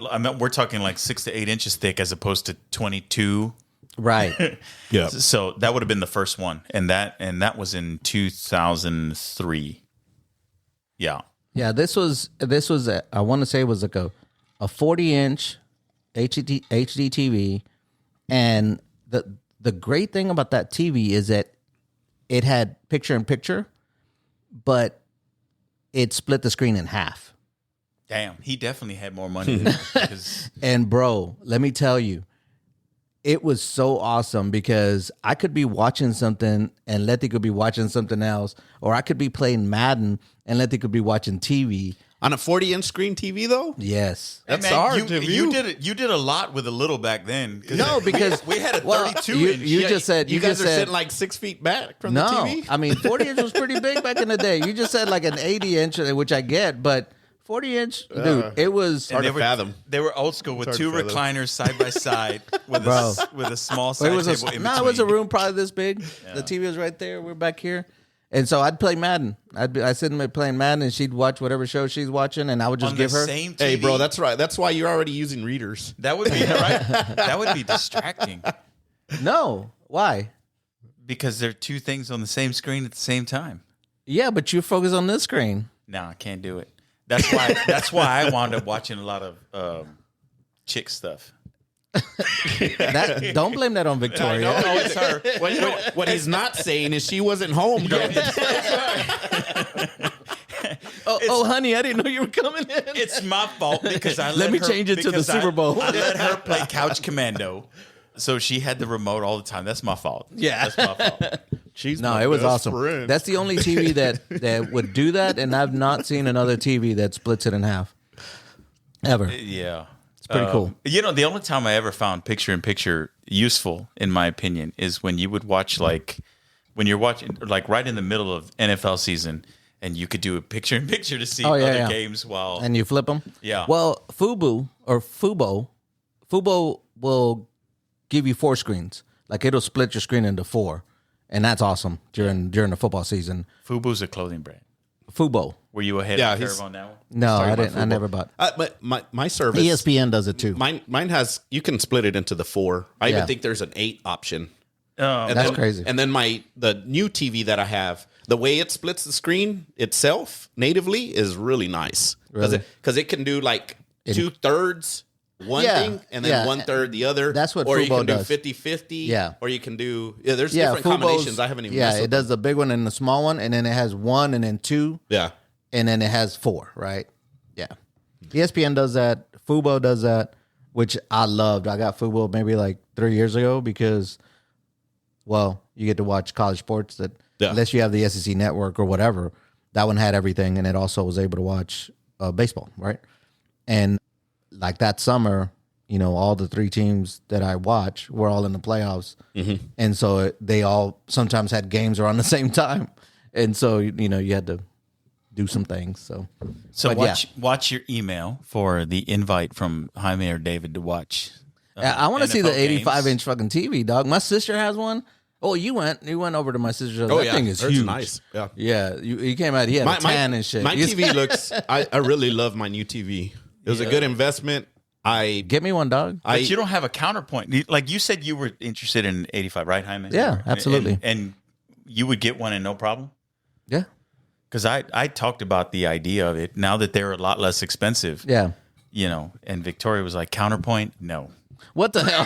I mean, we're talking like 6 to 8 inches thick as opposed to 22. Right. Yeah. So that would have been the first one, and that was in 2003. Yeah. Yeah, this was I want to say it was like a 40-inch HDTV, and the great thing about that TV is that it had picture-in-picture, but it split the screen in half. Damn, he definitely had more money than me. Because And bro, let me tell you, it was so awesome because I could be watching something and Letty could be watching something else, or I could be playing Madden and Letty could be watching TV. On a 40-inch screen TV, though? Yes. That's Hey, man, hard to view. You did a lot with a little back then. No, because we had a 32 well, inch. You just said You guys just are said, sitting like 6 feet back from no. the TV? I mean, 40 inch was pretty big back in the day. You just said like an 80 inch, which I get, but 40 inch, dude, it was hard to fathom. They were old school with hard two to fathom. recliners side by side with Bro. with a small side It was table in no, it was a between. room probably this big. The TV was right there. We're back here, and so I'd play Madden. I'd sit in there playing Madden, and she'd watch whatever show she's watching, and I would just On give the her. same TV. Hey, bro, that's right. That's why you're already using readers. That would be right. That would be distracting No, why? because there are two things on the same screen at the same time. Yeah, but you focus on this screen. No, I can't do it. That's why. That's why I wound up watching a lot of chick stuff. Don't blame that on Victoria. No, it's her. What he's not saying is she wasn't home during the Oh, honey, I didn't know you were coming in. It's my fault because I Let me change it to the because Super Bowl. I let her play Couch Commando, so she had the remote all the time. That's my fault. Yeah. That's my fault. She's No, my it was best awesome. friend. That's the only TV that would do that, and I've not seen another TV that splits it in half. Ever. Yeah, it's pretty cool. You know, the only time I ever found picture-in-picture useful, in my opinion, is when you would watch when you're watching right in the middle of NFL season, and you could do a picture-in-picture to see other games while And you flip them? Yeah. Well, Fubo will give you 4 screens. Like, it'll split your screen into 4. And that's awesome during the football season. Fubo's a clothing brand. Fubo. Were you ahead of the curve on that one? No, I didn't. I never bought. But my service, ESPN does it too. mine has, you can split it into the 4. I Yeah. even think there's an 8 option. Oh, And That's then- crazy. And then the new TV that I have, the way it splits the screen itself natively is really nice. Really? Because it can do like 2/3 one Yeah, thing and then yeah. 1/3 the other. That's what Or you Fubo can do does. 50-50. Yeah. Or you can do, there's Yeah, different Fubo's- combinations. I haven't even Yeah, messed it with does the big one and the small one, and then it has 1 and then 2, Yeah. and then it has 4, right? Yeah. ESPN does that. Fubo does that, which I loved. I got Fubo maybe like 3 years ago because, well, you get to watch college sports that, Yeah. unless you have the SEC network or whatever, that one had everything, and it also was able to watch baseball, right? And like that summer, you know, all the 3 teams that I watch were all in the playoffs. Mm-hmm. And so they all sometimes had games around the same time. And so, you know, you had to do some things. So but watch your email for the invite from Jaime or David to watch. I want to see the NFL 85-inch fucking TV, dog. My sister has one. Oh, you went over to my sister's house. Oh, That yeah. thing is Theirs huge. nice. Yeah. Yeah, you came out. He had a tan and shit. My TV looks, I really love my new TV. It was a good investment. Get me one, dog. But you don't have a counterpoint. Like you said, you were interested in 85, right, Jaime? Yeah, absolutely. And you would get one and no problem? Yeah, Because I talked about the idea of it. Now that they're a lot less expensive, yeah. you know, and Victoria was like, counterpoint? No. What the hell?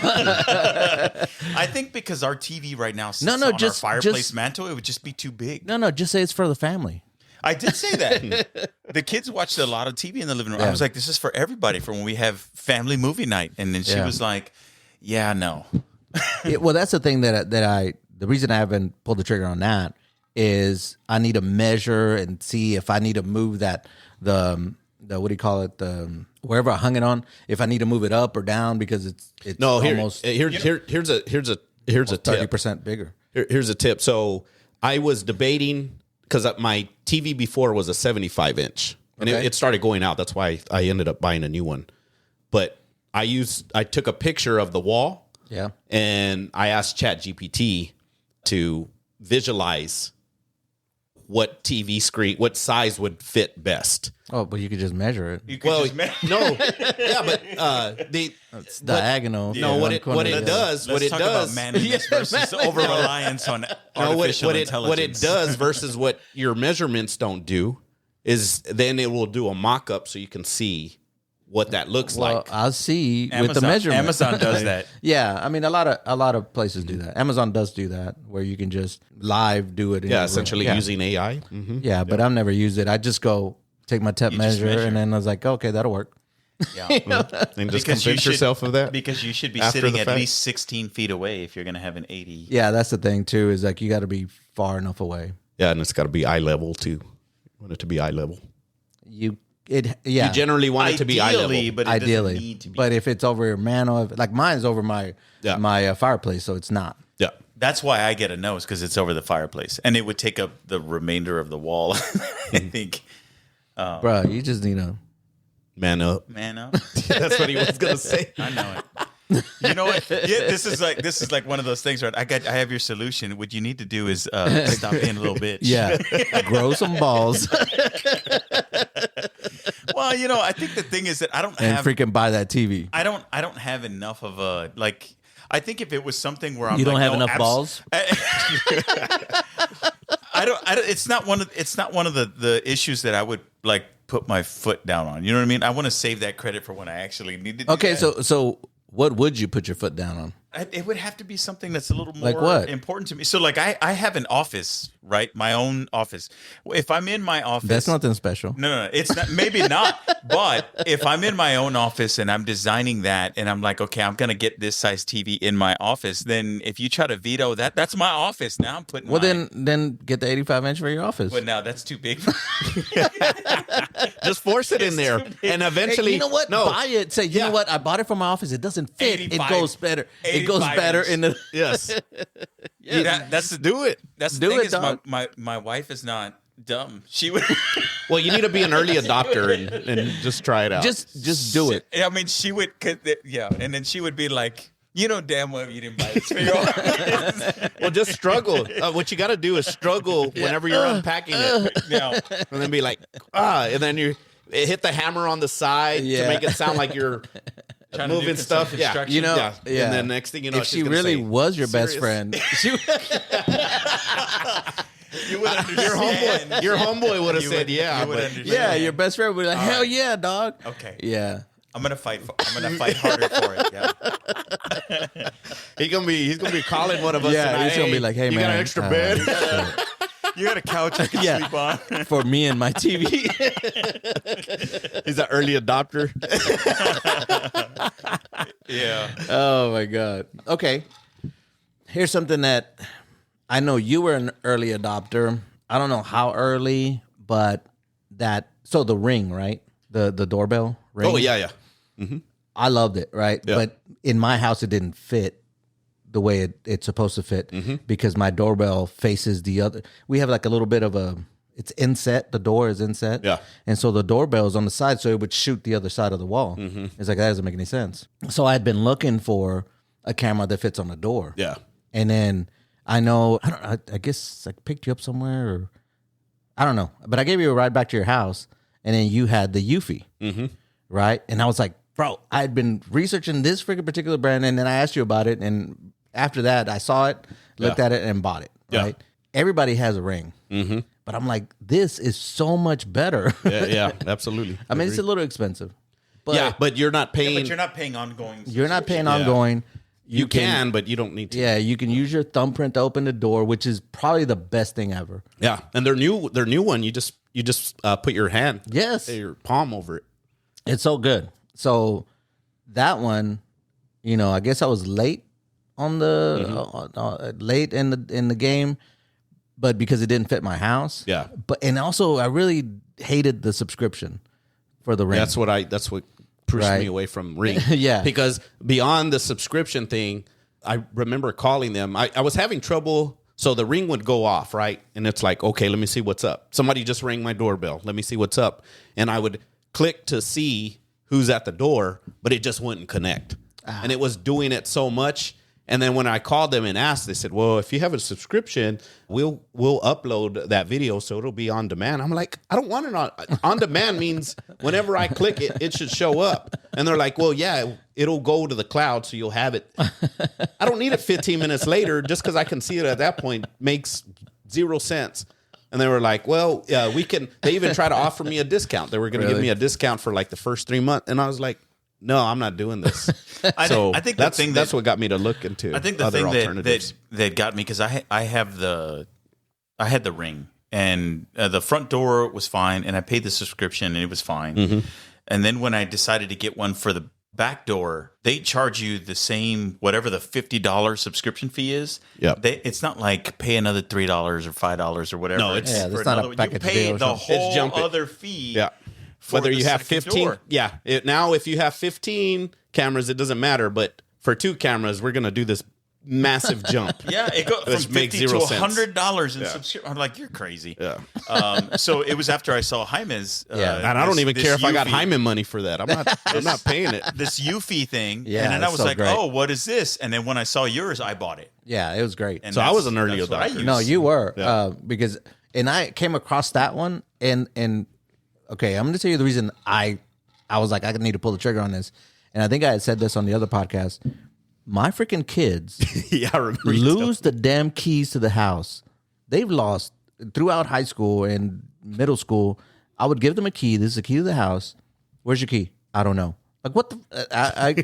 I think because our TV right now sits No, on just- our fireplace just- mantle, it would just be too big. No, just say it's for the family. I did say that. The kids watched a lot of TV in the living room. Yeah. I was like, this is for everybody for when we have family movie night. And then she Yeah. was like, yeah, no. Well, that's the thing the reason I haven't pulled the trigger on that is I need to measure and see if I need to move the what do you call it, the wherever I hung it on, if I need to move it up or down because it's almost here's a tip. 30% bigger. Here's a tip. So I was debating because my TV before was a 75-inch, and Okay. it started going out. That's why I ended up buying a new one. But I took a picture of the wall, Yeah. and I asked ChatGPT to visualize what TV screen, what size would fit best. Oh, but you could just measure it. You could just ma- No, yeah, but It's diagonal. no, what it does, Let's talk about manliness versus over reliance on artificial intelligence. What it does versus what your measurements don't do is then it will do a mock-up so you can see what that looks like. I'll see with the Amazon- measurement. Amazon does that. Yeah, I mean a lot of places do that. Amazon does do that where you can just live do it. In your room. Essentially using AI. Mm-hmm. Yeah, but I've never used it. I just go take my tape measure, and then I was like, okay, that'll work. Yeah. And just Because you convince should- yourself of that. Because you should be After sitting the at fact. least 16 feet away if you're going to have an 80. Yeah, that's the thing too. Is like you got to be far enough away. Yeah, and it's got to be eye level too. You want it to be eye level. You You generally want it to be eye Ideally, level. but it ideally, doesn't need to be. but if it's over your mantle, like mine's over my fireplace, so it's not. Yeah. That's why I get a nose, because it's over the fireplace. And it would take up the remainder of the wall, I think. Bro, you just need a Man up. Man up. That's what he was gonna say. I know it. You know what? Yeah, this is like one of those things, right? I have your solution. What you need to do is stop being a little bitch. yeah, grow some balls Well, you know, I think the thing is that I don't and have freaking buy that TV. I don't have enough of a like. I think if it was something where I'm You don't like, have no, enough balls? I don't. It's not one of the issues that I would like put my foot down on. You know what I mean? I want to save that credit for when I actually need to. Do Okay, that. so what would you put your foot down on? It would have to be something that's a little more Like what? important to me. So, like, I have an office, right? My own office. If I'm in my office, That's nothing special. No, it's not. Maybe not. But if I'm in my own office and I'm designing that, and I'm like, okay, I'm gonna get this size TV in my office, then if you try to veto that, that's my office. Now I'm putting. Well, my, then get the 85-inch for your office. But now that's too big. Just force it in there, and eventually, Hey, you know what? No, Buy it. Say, you know what? I bought it for my office. It doesn't fit. It 85 goes better. It goes 85 better inch. in the. yes, That's the do it. That's the Do thing it, is dog. my wife is not dumb. She would. Well, you need to be an early adopter and just try it out. Just do it. I mean, she would. Yeah, and then she would be like, you know, damn well you didn't buy this for your office. well, just struggle. What you got to do is struggle whenever you're unpacking it, No. and then be like, and then you hit the hammer on the side Yeah. to make it sound like you're Trying to do moving stuff. some Yeah, construction. You know, yeah. And then next thing you know, if she's she gonna really say, was your best "Serious?" friend, she, You would understand. Your homeboy would have You said, would- "Yeah, you would but understand. yeah, your best friend would be like, hell yeah, dog. Okay. Yeah. I'm gonna fight. I'm gonna fight harder for it. Yeah. he's gonna be calling one of us. Yeah, tonight, he's gonna be like, hey, you man. got an extra bed? You got a couch I can Yeah. sleep on. For me and my TV. He's an early adopter. Yeah. Oh my God. Okay. Here's something that I know you were an early adopter. I don't know how early, but so the Ring, right? The doorbell ring. Oh yeah. I loved it, right? Yeah. But in my house, it didn't fit the way it's supposed to fit because my doorbell faces the other. We have like a little bit of it's inset. The door is inset. Yeah. And so the doorbell is on the side, so it would shoot the other side of the wall. It's like, that doesn't make any sense. So I had been looking for a camera that fits on the door. Yeah. And then I guess I picked you up somewhere or I don't know, but I gave you a ride back to your house and then you had the Eufy, right? And I was like, bro, I had been researching this freaking particular brand and then I asked you about it. And after that, I saw it, looked at it and bought it, Yeah. right? Everybody has a Ring, but I'm like, this is so much better. Yeah, absolutely. I mean, it's a little expensive, but but you're not paying. But you're not paying ongoing. you're not paying Yeah. ongoing. you can, but you don't need to. Yeah, you can use your thumbprint to open the door, which is probably the best thing ever. Yeah, and their new one, you just put your hand, Yes. your palm over it. It's so good. So that one, I guess I was late on the late in the game, but because it didn't fit my house. Yeah. And also I really hated the subscription for the Ring. That's what pushed Right. me away from Ring. Yeah. Because beyond the subscription thing, I remember calling them. I was having trouble. So the Ring would go off, right? And it's like, okay, let me see what's up. Somebody just rang my doorbell. Let me see what's up. And I would click to see who's at the door, but it just wouldn't connect. And it was doing it so much. And then when I called them and asked, they said, well, if you have a subscription, we'll upload that video so it'll be on demand. I'm like, I don't want it on demand means whenever I click it, it should show up. And they're like, well, yeah, it'll go to the cloud so you'll have it. I don't need it 15 minutes later just because I can see it at that point makes 0 sense. And they were like, well, we can. They even tried to offer me a discount. They were going to give me a discount for like the first 3 months. And I was like, no, I'm not doing this. So I think that's what got me to look into. I think the other thing alternatives. that got me, because I had the Ring, and the front door was fine, and I paid the subscription, and it was fine. Mm-hmm. And then when I decided to get one for the back door, they charge you the same, whatever the $50 subscription fee is. Yep. It's not like pay another $3 or $5 or whatever. No, it's not a package You pay deal or the something. It's whole jumping. other fee. Yeah. For Whether the you have second 15, door. now if you have 15 cameras, it doesn't matter. But for 2 cameras, we're going to do this massive jump. Yeah, it goes Which from makes $50 to zero sense. $100 in subscription. I'm like, you're crazy. Yeah. So it was after I saw Jaime's. And I don't even care if I got Eufy- Jaime money for that. I'm not paying it. this Eufy thing. Yeah, and then I it's was so like, great. oh, what is this? And then when I saw yours, I bought it. Yeah, it was great. And So I was an that's early what I adopter. use. No, you were Yeah. because I came across that one and okay, I'm going to tell you the reason I was like I need to pull the trigger on this, and I think I had said this on the other podcast. My freaking kids Yeah, I remember. lose the damn keys to the house. They've lost throughout high school and middle school. I would give them a key. This is the key to the house. Where's your key? I don't know. Like what the? I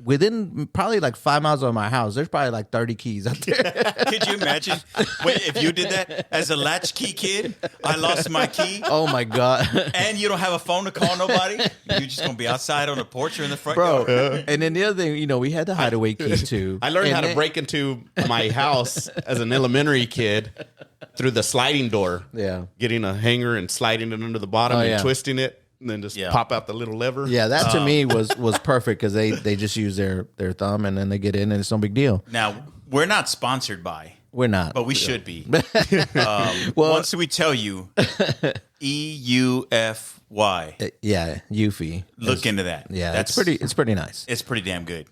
within probably like 5 miles of my house, there's probably like 30 keys out there. Could you imagine if you did that as a latchkey kid? I lost my key, Oh my god, and you don't have a phone to call nobody. You're just gonna be outside on the porch or in the front bro! yard. And then the other thing, we had the hideaway key too. I learned And how to then- break into my house as an elementary kid through the sliding door. Yeah. Getting a hanger and sliding it under the bottom Oh, and yeah. twisting it, and then just Yeah. pop out the little lever. Yeah, that to me was perfect because they just use their thumb and then they get in and it's no big deal. Now we're not sponsored by, We're not. but we should be. Well- Once we tell you, EUFY, Yeah, Eufy. look into that. Yeah, that's it's pretty nice. It's pretty damn good.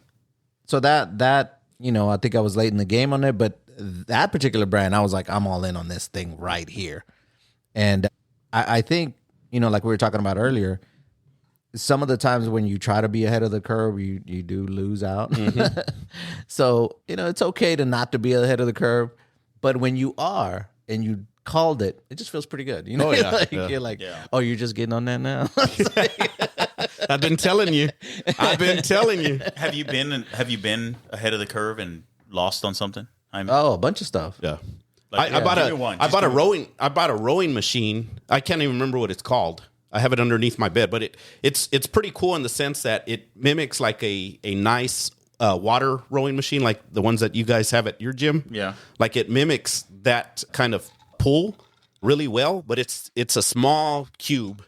So that I think I was late in the game on it, but that particular brand, I was like, I'm all in on this thing right here. And I think, like we were talking about earlier, some of the times when you try to be ahead of the curve, you do lose out. Mm-hmm. So, it's okay to not to be ahead of the curve, but when you are and you called it, it just feels pretty good. Oh, yeah, Like, yeah. you're like, Yeah. oh, you're just getting on that now. I've been telling you. I've been telling you. Have you been ahead of the curve and lost on something? Oh, a bunch of stuff. Yeah. Like, I bought give me one. Just give me I bought a rowing machine. I can't even remember what it's called. I have it underneath my bed, but it's pretty cool in the sense that it mimics like a nice water rowing machine, like the ones that you guys have at your gym. Yeah. Like it mimics that kind of pull really well, but it's a small cube,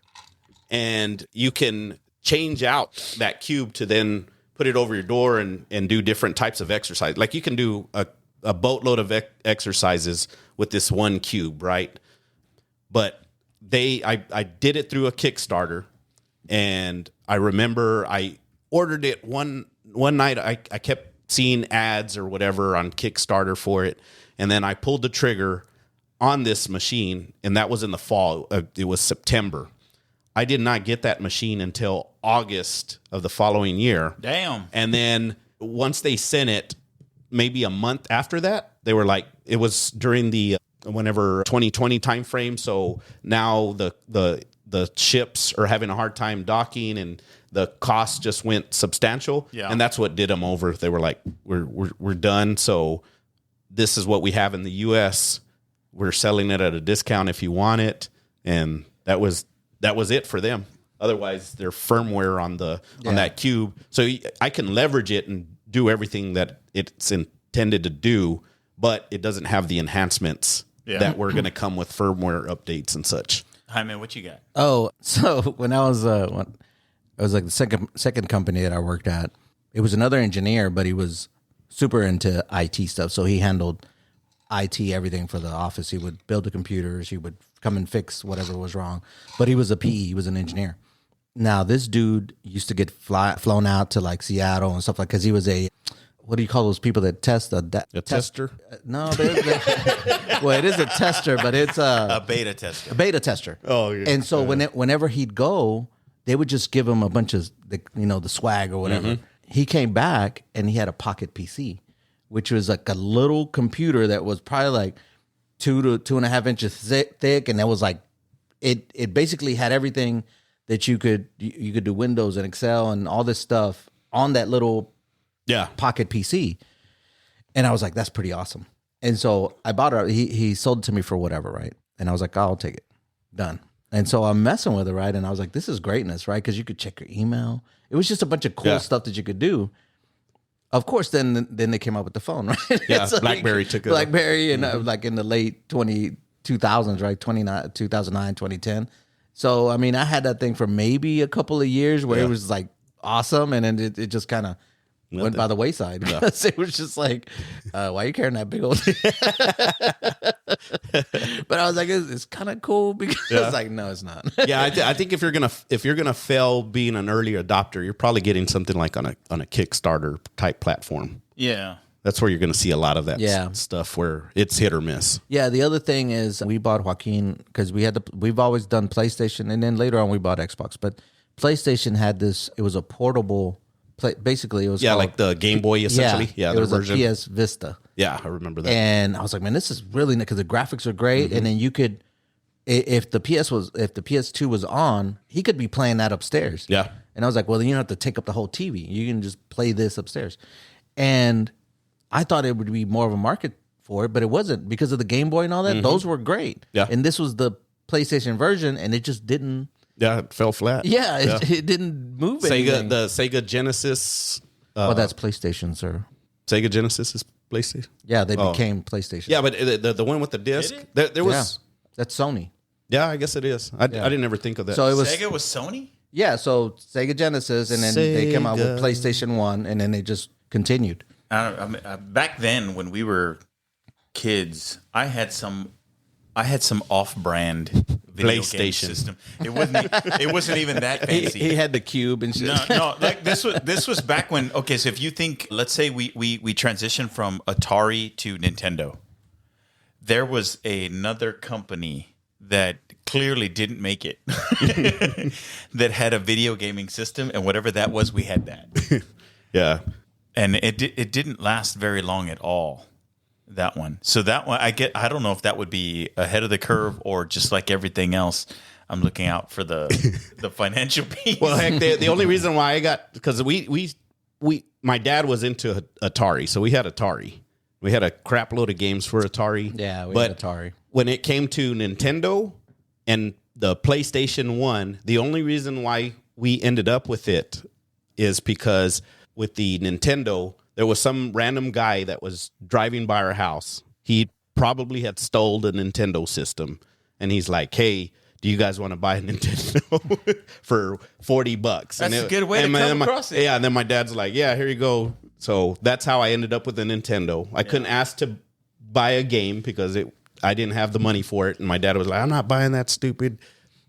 and you can change out that cube to then put it over your door and do different types of exercise. Like you can do a boatload of exercises with this one cube, right? But I did it through a Kickstarter, and I remember I ordered it one night. I kept seeing ads or whatever on Kickstarter for it, and then I pulled the trigger on this machine, and that was in the fall. It was September. I did not get that machine until August of the following year. Damn. And then once they sent it, maybe a month after that, they were like, it was during the whenever 2020 timeframe. So now the ships are having a hard time docking, and the cost just went substantial. Yeah. And that's what did them over. They were like, we're done. So this is what we have in the US. We're selling it at a discount if you want it. And that was it for them. Otherwise, their firmware on that cube. So I can leverage it and do everything that it's intended to do, but it doesn't have the enhancements that were going to come with firmware updates and such. Jaime, what you got? Oh, so when I was it was like the second company that I worked at. It was another engineer, but he was super into IT stuff. So he handled IT, everything for the office. He would build the computers. He would come and fix whatever was wrong. But he was a PE. He was an engineer. Now, this dude used to get flown out to like Seattle and stuff like, because he was what do you call those people that test A tester? No, well, it is a tester, but it's A beta tester. a beta tester. Oh, yeah. And so whenever he'd go, they would just give him a bunch of the swag or whatever. Mm-hmm. He came back and he had a pocket PC, which was like a little computer that was probably like 2 to 2.5 inches thick, and that was like it basically had everything that you could do Windows and Excel and all this stuff on that little pocket PC. And I was like, that's pretty awesome. And so I bought it. He sold it to me for whatever, right? And I was like, oh, I'll take it. Done. And so I'm messing with it, right? And I was like, this is greatness, right? Because you could check your email. It was just a bunch of cool stuff that you could do. Of course, then they came out with the phone, right? Yeah, so BlackBerry took it. BlackBerry, and like in the late 2000s, right? 2009, 2010. So, I mean, I had that thing for maybe a couple of years where it was like awesome, and then it just kind of went by the wayside. Because it was just like, why are you carrying that big old thing? But I was like, it's kind of cool because it's like, no, it's not. I think if you're gonna fail being an early adopter, you're probably getting something like on a Kickstarter type platform. Yeah. That's where you're going to see a lot of that stuff where it's hit or miss. Yeah, the other thing is we bought Joaquin because we've always done PlayStation, and then later on we bought Xbox. But PlayStation had this; it was a portable. Basically, it was like the Game Boy essentially. Yeah, it was version. A PS Vista. Yeah, I remember that. And I was like, man, this is really neat because the graphics are great, and then you could, if the PS2 was on, he could be playing that upstairs. Yeah, and I was like, well, then you don't have to take up the whole TV. You can just play this upstairs, and I thought it would be more of a market for it, but it wasn't because of the Game Boy and all that. Mm-hmm. Those were great. Yeah. And this was the PlayStation version, and it just didn't. Yeah, it fell flat. Yeah, it didn't move anything. The Sega Genesis. That's PlayStation, sir. Sega Genesis is PlayStation? Yeah, they became PlayStation. Yeah, but the one with the disc, there was. Yeah, that's Sony. Yeah, I guess it is. I didn't ever think of that. So it was Sega was Sony? Yeah, so Sega Genesis, and then they came out with PlayStation 1, and then they just continued. Back then, when we were kids, I had some off-brand video game system. It wasn't even that fancy. He had the cube and shit. No, like this was back when. Okay, so if you think, let's say we transitioned from Atari to Nintendo, there was another company that clearly didn't make it that had a video gaming system, and whatever that was, we had that. Yeah. And it didn't last very long at all, that one. So that one, I don't know if that would be ahead of the curve or just like everything else. I'm looking out for the financial piece. Well, heck, the only reason why I got, because my dad was into Atari, so we had Atari. We had a crap load of games for Atari. Yeah, we had Atari. When it came to Nintendo and the PlayStation 1, the only reason why we ended up with it is because with the Nintendo, there was some random guy that was driving by our house. He probably had stole the Nintendo system. And he's like, hey, do you guys want to buy a Nintendo for $40? That's a good way to come across it. Yeah, and then my dad's like, yeah, here you go. So that's how I ended up with a Nintendo. I couldn't ask to buy a game because I didn't have the money for it. And my dad was like, I'm not buying that stupid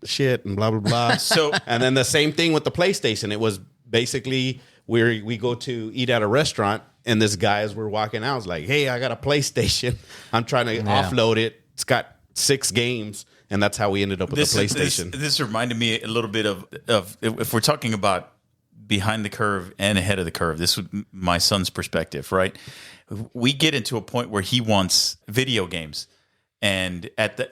shit and blah, blah, blah. And then the same thing with the PlayStation. It was basically where we go to eat at a restaurant, and this guy, as we're walking out, is like, hey, I got a PlayStation. I'm trying to offload it. It's got 6 games. And that's how we ended up with the PlayStation. This reminded me a little bit of if we're talking about behind the curve and ahead of the curve, this was my son's perspective, right? We get into a point where he wants video games. And at the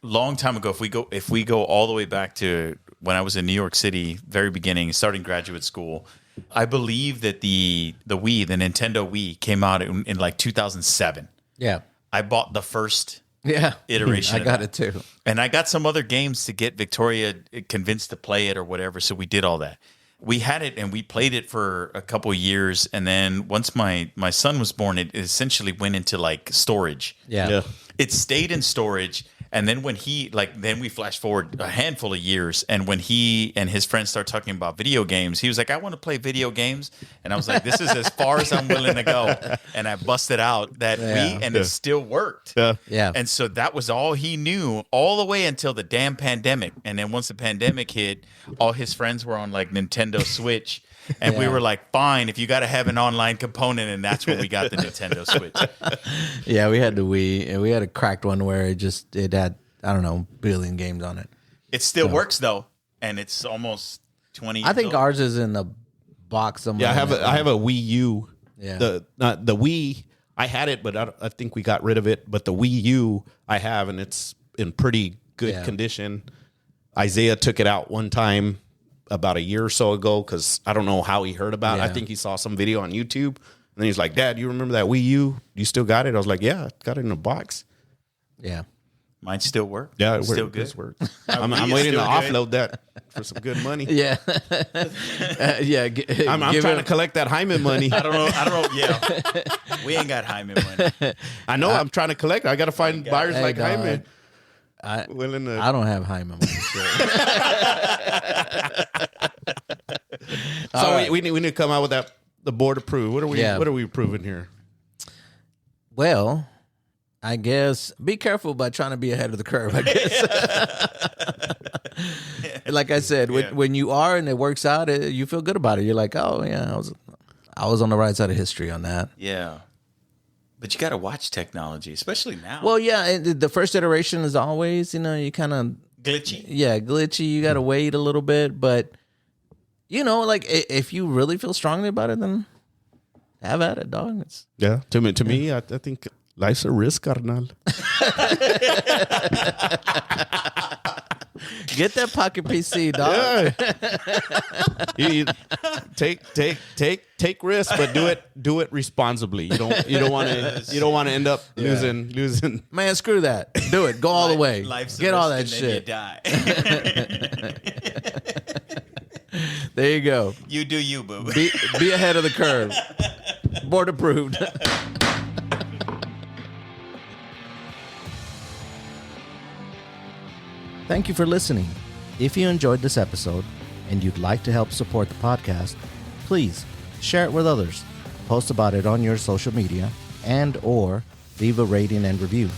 long time ago, if we go all the way back to when I was in New York City, very beginning, starting graduate school, I believe that the Nintendo Wii came out in like 2007. Yeah. I bought the first iteration. I got it too. And I got some other games to get Victoria convinced to play it or whatever. So we did all that. We had it and we played it for a couple of years. And then once my son was born, it essentially went into like storage. Yeah. It stayed in storage. And then when then we flash forward a handful of years, and when he and his friends start talking about video games, he was like, I want to play video games. And I was like, this is as far as I'm willing to go. And I busted out that Wii, and it still worked. Yeah. And so that was all he knew all the way until the damn pandemic. And then once the pandemic hit, all his friends were on like Nintendo Switch. And we were like, fine, if you got to have an online component, and that's when we got the Nintendo Switch. Yeah, we had the Wii, and we had a cracked one where it had, I don't know, billion games on it. It still works though, and it's almost 20 years I think old. ours is in the box somewhere. Yeah, I have a Wii U. Yeah. The Wii, I had it, but I think we got rid of it. But the Wii U I have, and it's in pretty good condition. Isaiah took it out one time about a year or so ago because I don't know how he heard about it. I think he saw some video on YouTube. And then he's like, Dad, you remember that Wii U? You still got it? I was like, yeah, I got it in a box. Yeah. Mine still work. Yeah, it's still good. I'm waiting to offload that for some good money. Yeah. I'm trying to collect that Jaime money. I don't know. Yeah. We ain't got Jaime money. I know. I'm trying to collect. I got to find buyers like Jaime. I don't have Jaime money. So we need to come out with that. The board approved. What are we approving here? Well, I guess be careful by trying to be ahead of the curve, I guess. Like I said, when you are and it works out, you feel good about it. You're like, oh, yeah, I was on the right side of history on that. Yeah. But you got to watch technology, especially now. Well, yeah, and the first iteration is always, you kind of... glitchy. Yeah, glitchy. You got to wait a little bit. But, like if you really feel strongly about it, then have at it, dog. To me, I think... life's a risk, carnal. Get that pocket PC, dog. You take risks, but do it responsibly. You don't want to end up losing. Man, screw that. Do it. Go all the way. Get all that shit. Then you die. There you go. You do you, boo. Be ahead of the curve. Board approved. Thank you for listening. If you enjoyed this episode and you'd like to help support the podcast, please share it with others, post about it on your social media, and or leave a rating and review.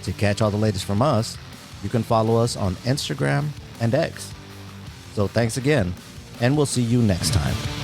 To catch all the latest from us, you can follow us on Instagram and X. So thanks again, and we'll see you next time.